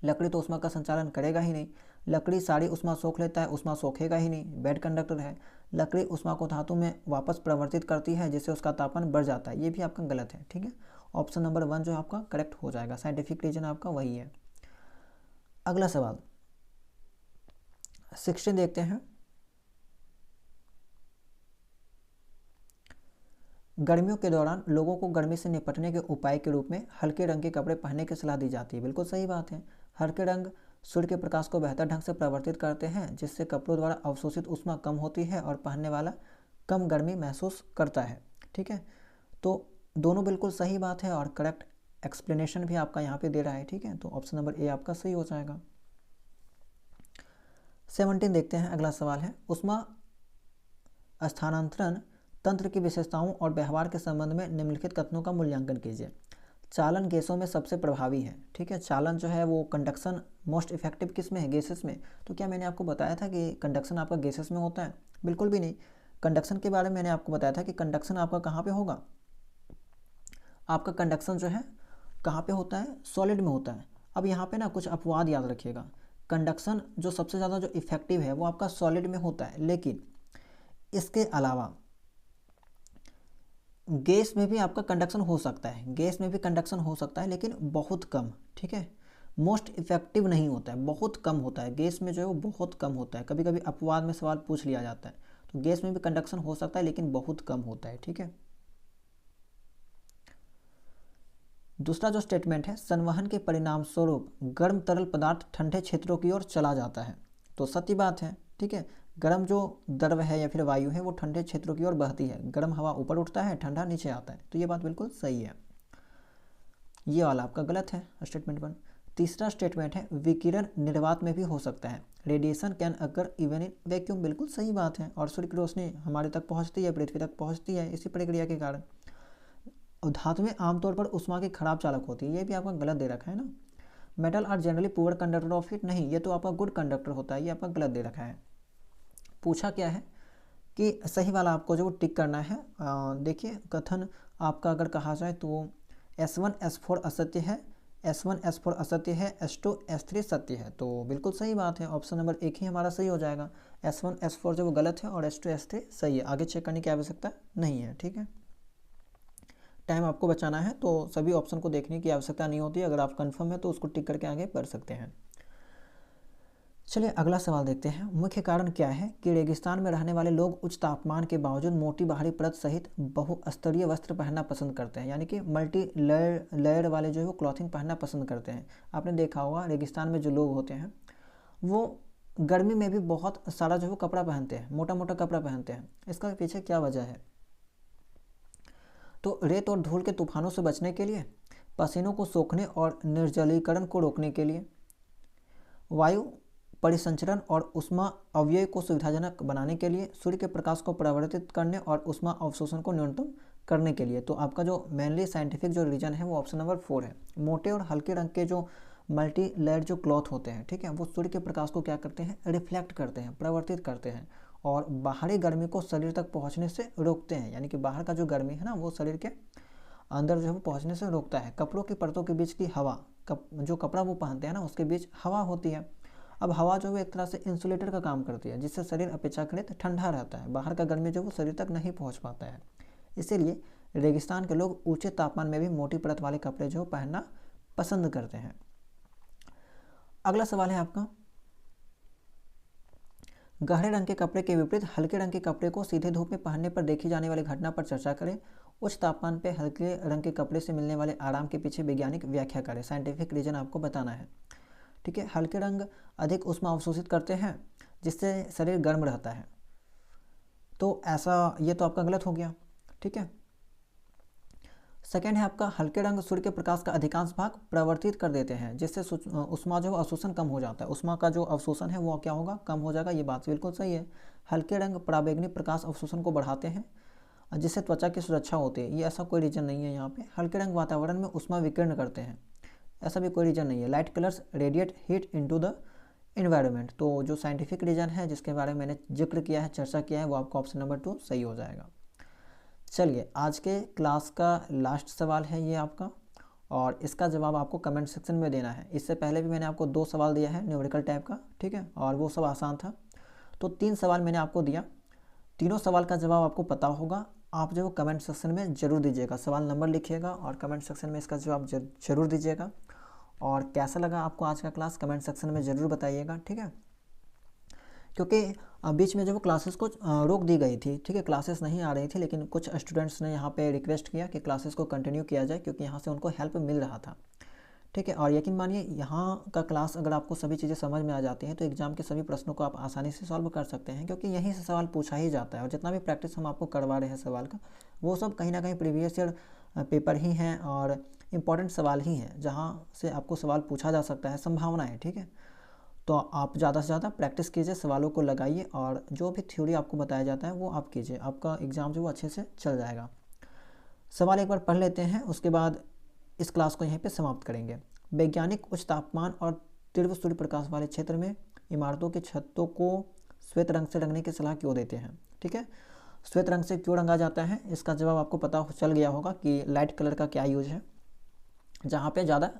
लकड़ी तो ऊष्मा का संचालन करेगा ही नहीं, लकड़ी सारी ऊष्मा सोख लेता है, ऊष्मा सोखेगा ही नहीं, बेड कंडक्टर है। लकड़ी ऊष्मा को धातु में वापस परिवर्तित करती है जिससे उसका तापमान बढ़ जाता है, ये भी आपका गलत है। ठीक है, ऑप्शन नंबर 1 जो आपका करेक्ट हो जाएगा, साइंटिफिक रीजन आपका वही है। अगला सवाल 16 देखते हैं। गर्मियों के दौरान लोगों को गर्मी से निपटने के उपाय के रूप में हल्के रंग के कपड़े पहनने की सलाह दी जाती है, बिल्कुल सही बात है। हल्के रंग सूर्य के प्रकाश को बेहतर ढंग से प्रवर्तित करते हैं जिससे कपड़ों द्वारा अवशोषित ऊष्मा कम होती है और पहनने वाला कम गर्मी महसूस करता है। ठीक है, तो दोनों बिल्कुल सही बात है और करेक्ट एक्सप्लेनेशन भी आपका यहाँ पे दे रहा है। ठीक है, तो ऑप्शन नंबर ए आपका सही हो जाएगा। 17 देखते हैं, अगला सवाल है, ऊष्मा स्थानांतरण तंत्र की विशेषताओं और व्यवहार के संबंध में निम्नलिखित कथनों का मूल्यांकन कीजिए। चालन गैसों में सबसे प्रभावी है। ठीक है, चालन जो है वो कंडक्शन मोस्ट इफेक्टिव किस में है, गैसेस में। तो क्या मैंने आपको बताया था कि कंडक्शन आपका गैसेस में होता है, बिल्कुल भी नहीं। कंडक्शन के बारे में मैंने आपको बताया था कि कंडक्शन आपका कहाँ पे होगा, आपका कंडक्शन जो है कहाँ पे होता है, सॉलिड में होता है। अब यहाँ पे ना कुछ अपवाद याद रखिएगा, कंडक्शन जो सबसे ज़्यादा जो इफेक्टिव है वो आपका सॉलिड में होता है, लेकिन इसके अलावा गैस में भी आपका कंडक्शन हो सकता है, गैस में भी कंडक्शन हो सकता है लेकिन बहुत कम। ठीक है, मोस्ट इफेक्टिव नहीं होता है, बहुत कम होता है, गैस में जो है वो बहुत कम होता है। कभी कभी अपवाद में सवाल पूछ लिया जाता है, तो गैस में भी कंडक्शन हो सकता है लेकिन बहुत कम होता है। ठीक है, दूसरा जो स्टेटमेंट है, संवहन के परिणाम स्वरूप गर्म तरल पदार्थ ठंडे क्षेत्रों की ओर चला जाता है। तो सत्य बात है। ठीक है, गर्म जो द्रव है या फिर वायु है वो ठंडे क्षेत्रों की ओर बहती है, गर्म हवा ऊपर उठता है, ठंडा नीचे आता है। तो ये बात बिल्कुल सही है, ये वाला आपका गलत है, स्टेटमेंट 1। तीसरा स्टेटमेंट है, विकिरण निर्वात में भी हो सकता है, radiation can occur even in vacuum, बिल्कुल सही बात है। और सूर्य की रोशनी हमारे तक पहुंचती है, पृथ्वी तक पहुंचती है इसी प्रक्रिया के कारण। धातुएं आमतौर पर ऊष्मा की खराब चालक होती है, ये भी आपका गलत दे रखा है ना। Metal are generally poor conductor of heat, नहीं, ये तो आपका गुड कंडक्टर होता है, ये आपका गलत दे रखा है। पूछा क्या है कि सही वाला आपको जो टिक करना है। देखिए कथन आपका अगर कहा जाए तो S1 S4 असत्य है, S1 S4 असत्य है, S2 S3 सत्य है। तो बिल्कुल सही बात है, ऑप्शन नंबर 1 ही हमारा सही हो जाएगा। S1 S4 जो वो गलत है और S2 S3 सही है, आगे चेक करने की आवश्यकता नहीं है। ठीक है, टाइम आपको बचाना है तो सभी ऑप्शन को देखने की आवश्यकता नहीं होती, अगर आप कंफर्म है तो उसको टिक करके आगे बढ़ सकते हैं। चलिए अगला सवाल देखते हैं, मुख्य कारण क्या है कि रेगिस्तान में रहने वाले लोग उच्च तापमान के बावजूद मोटी बाहरी परत सहित बहुस्तरीय वस्त्र पहनना पसंद करते हैं, यानी कि मल्टी लेयर वाले जो है वो क्लॉथिंग पहनना पसंद करते हैं। आपने देखा होगा रेगिस्तान में जो लोग होते हैं वो गर्मी में भी बहुत सारा जो है कपड़ा पहनते हैं, मोटा मोटा कपड़ा पहनते हैं। इसका पीछे क्या वजह है, तो रेत और धूल के तूफानों से बचने के लिए, पसीनों को सोखने और निर्जलीकरण को रोकने के लिए, वायु परिसंचरण और ऊष्मा अवयव को सुविधाजनक बनाने के लिए, सूर्य के प्रकाश को परिवर्तित करने और ऊष्मा अवशोषण को न्यूनतम करने के लिए। तो आपका जो मेनली साइंटिफिक जो रीजन है वो ऑप्शन नंबर 4 है। मोटे और हल्के रंग के जो मल्टी लेयर जो क्लॉथ होते हैं, ठीक है, वो सूर्य के प्रकाश को क्या करते हैं, रिफ्लेक्ट करते हैं, परिवर्तित करते हैं और बाहरी गर्मी को शरीर तक पहुँचने से रोकते हैं। यानी कि बाहर का जो गर्मी है ना वो शरीर के अंदर जो है वो पहुँचने से रोकता है। कपड़ों की परतों के बीच की हवा, जो कपड़ा वो पहनते हैं ना उसके बीच हवा होती है। अब हवा जो है एक तरह से इंसुलेटर का काम करती है जिससे शरीर अपेक्षाकृत ठंडा रहता है, बाहर का गर्मी जो वो शरीर तक नहीं पहुंच पाता है। इसीलिए रेगिस्तान के लोग ऊंचे तापमान में भी मोटी परत वाले कपड़े जो पहनना पसंद करते हैं। अगला सवाल है आपका, गहरे रंग के कपड़े के विपरीत हल्के रंग के कपड़े को सीधे धूप में पहनने पर देखी जाने वाली घटना पर चर्चा करें। उच्च तापमान पर हल्के रंग के कपड़े से मिलने वाले आराम के पीछे वैज्ञानिक व्याख्या करें, साइंटिफिक रीजन आपको बताना है। ठीक है, हल्के रंग अधिक ऊष्मा अवशोषित करते हैं जिससे शरीर गर्म रहता है, तो ऐसा ये तो आपका गलत हो गया। ठीक है, सेकेंड है आपका हल्के रंग सूर्य के प्रकाश का अधिकांश भाग प्रवर्तित कर देते हैं, जिससे उष्मा जो अवशोषण कम हो जाता है। उष्मा का जो अवशोषण है वो क्या होगा, कम हो जाएगा। ये बात बिल्कुल सही है। हल्के रंग पराबैंगनी प्रकाश अवशोषण को बढ़ाते हैं, जिससे त्वचा की सुरक्षा होती है। ये ऐसा कोई रीजन नहीं है यहाँ पे। हल्के रंग वातावरण में उष्मा विकीर्ण करते हैं, ऐसा भी कोई रीजन नहीं है। Light colours radiate heat into the environment, तो जो साइंटिफिक रीजन है जिसके बारे में मैंने जिक्र किया है, चर्चा किया है, वो आपका ऑप्शन नंबर 2 सही हो जाएगा। चलिए, आज के क्लास का लास्ट सवाल है ये आपका, और इसका जवाब आपको कमेंट सेक्शन में देना है। इससे पहले भी मैंने आपको 2 सवाल दिया है न्यूमेरिकल टाइप का, ठीक है, और वो सब आसान था। तो 3 सवाल मैंने आपको दिया, तीनों सवाल का जवाब आपको पता होगा। आप जो कमेंट सेक्शन में ज़रूर दीजिएगा, सवाल नंबर लिखिएगा और कमेंट सेक्शन में इसका जवाब जरूर दीजिएगा। और कैसा लगा आपको आज का क्लास कमेंट सेक्शन में ज़रूर बताइएगा, ठीक है। क्योंकि बीच में जब क्लासेस को रोक दी गई थी, ठीक है, क्लासेस नहीं आ रही थी, लेकिन कुछ स्टूडेंट्स ने यहाँ पे रिक्वेस्ट किया कि क्लासेस को कंटिन्यू किया जाए, क्योंकि यहाँ से उनको हेल्प मिल रहा था, ठीक है। और यकीन मानिए, यहाँ का क्लास अगर आपको सभी चीज़ें समझ में आ जाती हैं तो एग्जाम के सभी प्रश्नों को आप आसानी से सॉल्व कर सकते हैं, क्योंकि यहीं से सवाल पूछा ही जाता है। और जितना भी प्रैक्टिस हम आपको करवा रहे हैं सवाल का, वो सब कहीं ना कहीं प्रीवियस ईयर पेपर ही हैं और इम्पॉर्टेंट सवाल ही हैं, जहाँ से आपको सवाल पूछा जा सकता है, संभावना है, ठीक है। तो आप ज़्यादा से ज़्यादा प्रैक्टिस कीजिए, सवालों को लगाइए, और जो भी थ्योरी आपको बताया जाता है वो आप कीजिए। आपका एग्ज़ाम जो वो अच्छे से चल जाएगा। सवाल एक बार पढ़ लेते हैं, उसके बाद इस क्लास को यहीं पे समाप्त करेंगे। वैज्ञानिक उच्च तापमान और तीव्र सूर्य प्रकाश वाले क्षेत्र में इमारतों की छतों को श्वेत रंग से रंगने की सलाह क्यों देते हैं, ठीक है। श्वेत रंग से क्यों रंगा जाता है, इसका जवाब आपको पता चल गया होगा कि लाइट कलर का क्या यूज है, जहाँ पे ज़्यादा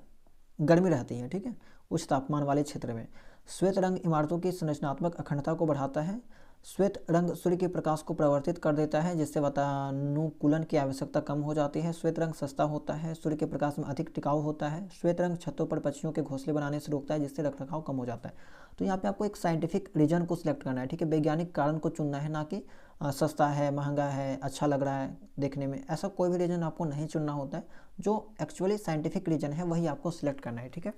गर्मी रहती है, ठीक है, उच्च तापमान वाले क्षेत्र में। श्वेत रंग इमारतों की संरचनात्मक अखंडता को बढ़ाता है। श्वेत रंग सूर्य के प्रकाश को प्रवर्तित कर देता है, जिससे वातानुकूलन की आवश्यकता कम हो जाती है। श्वेत रंग सस्ता होता है, सूर्य के प्रकाश में अधिक टिकाऊ होता है। श्वेत रंग छतों पर पक्षियों के घोंसले बनाने से रोकता है, जिससे रखरखाव कम हो जाता है। तो यहाँ पे आपको एक साइंटिफिक रीजन को सिलेक्ट करना है, ठीक है, वैज्ञानिक कारण को चुनना है, ना कि सस्ता है, महंगा है, अच्छा लग रहा है देखने में, ऐसा कोई भी रीजन आपको नहीं चुनना होता है। जो एक्चुअली साइंटिफिक रीजन है वही आपको सिलेक्ट करना है, ठीक है।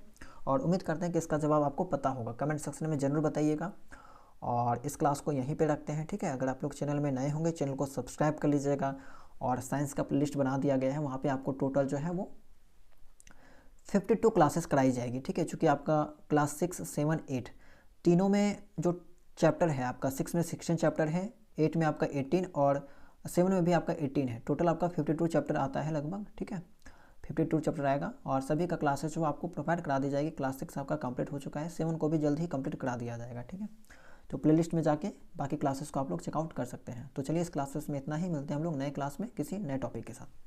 और उम्मीद करते हैं कि इसका जवाब आपको पता होगा। कमेंट सेक्शन में ज़रूर बताइएगा, और इस क्लास को यहीं पे रखते हैं, ठीक है। अगर आप लोग चैनल में नए होंगे, चैनल को सब्सक्राइब कर लीजिएगा, और साइंस का प्लेलिस्ट बना दिया गया है, वहाँ पे आपको टोटल जो है वो 52 क्लासेस कराई जाएगी, ठीक है। चूँकि आपका क्लास 6, 7, 8 तीनों में जो चैप्टर है आपका, 6 में 16 चैप्टर है, 8 में आपका 18 और 7 में भी आपका 18 है। टोटल आपका 52 चैप्टर आता है लगभग, ठीक है, 52 चैप्टर आएगा। और सभी का क्लासेस जो आपको प्रोवाइड करा दी जाएगी। क्लास 6 आपका कंप्लीट हो चुका है, 7 को भी जल्द ही कंप्लीट करा दिया जाएगा, ठीक है। तो प्लेलिस्ट में जाके बाकी क्लासेस को आप लोग चेकआउट कर सकते हैं। तो चलिए, इस क्लासेस में इतना ही, मिलते हैं हम लोग नए क्लास में किसी नए टॉपिक के साथ।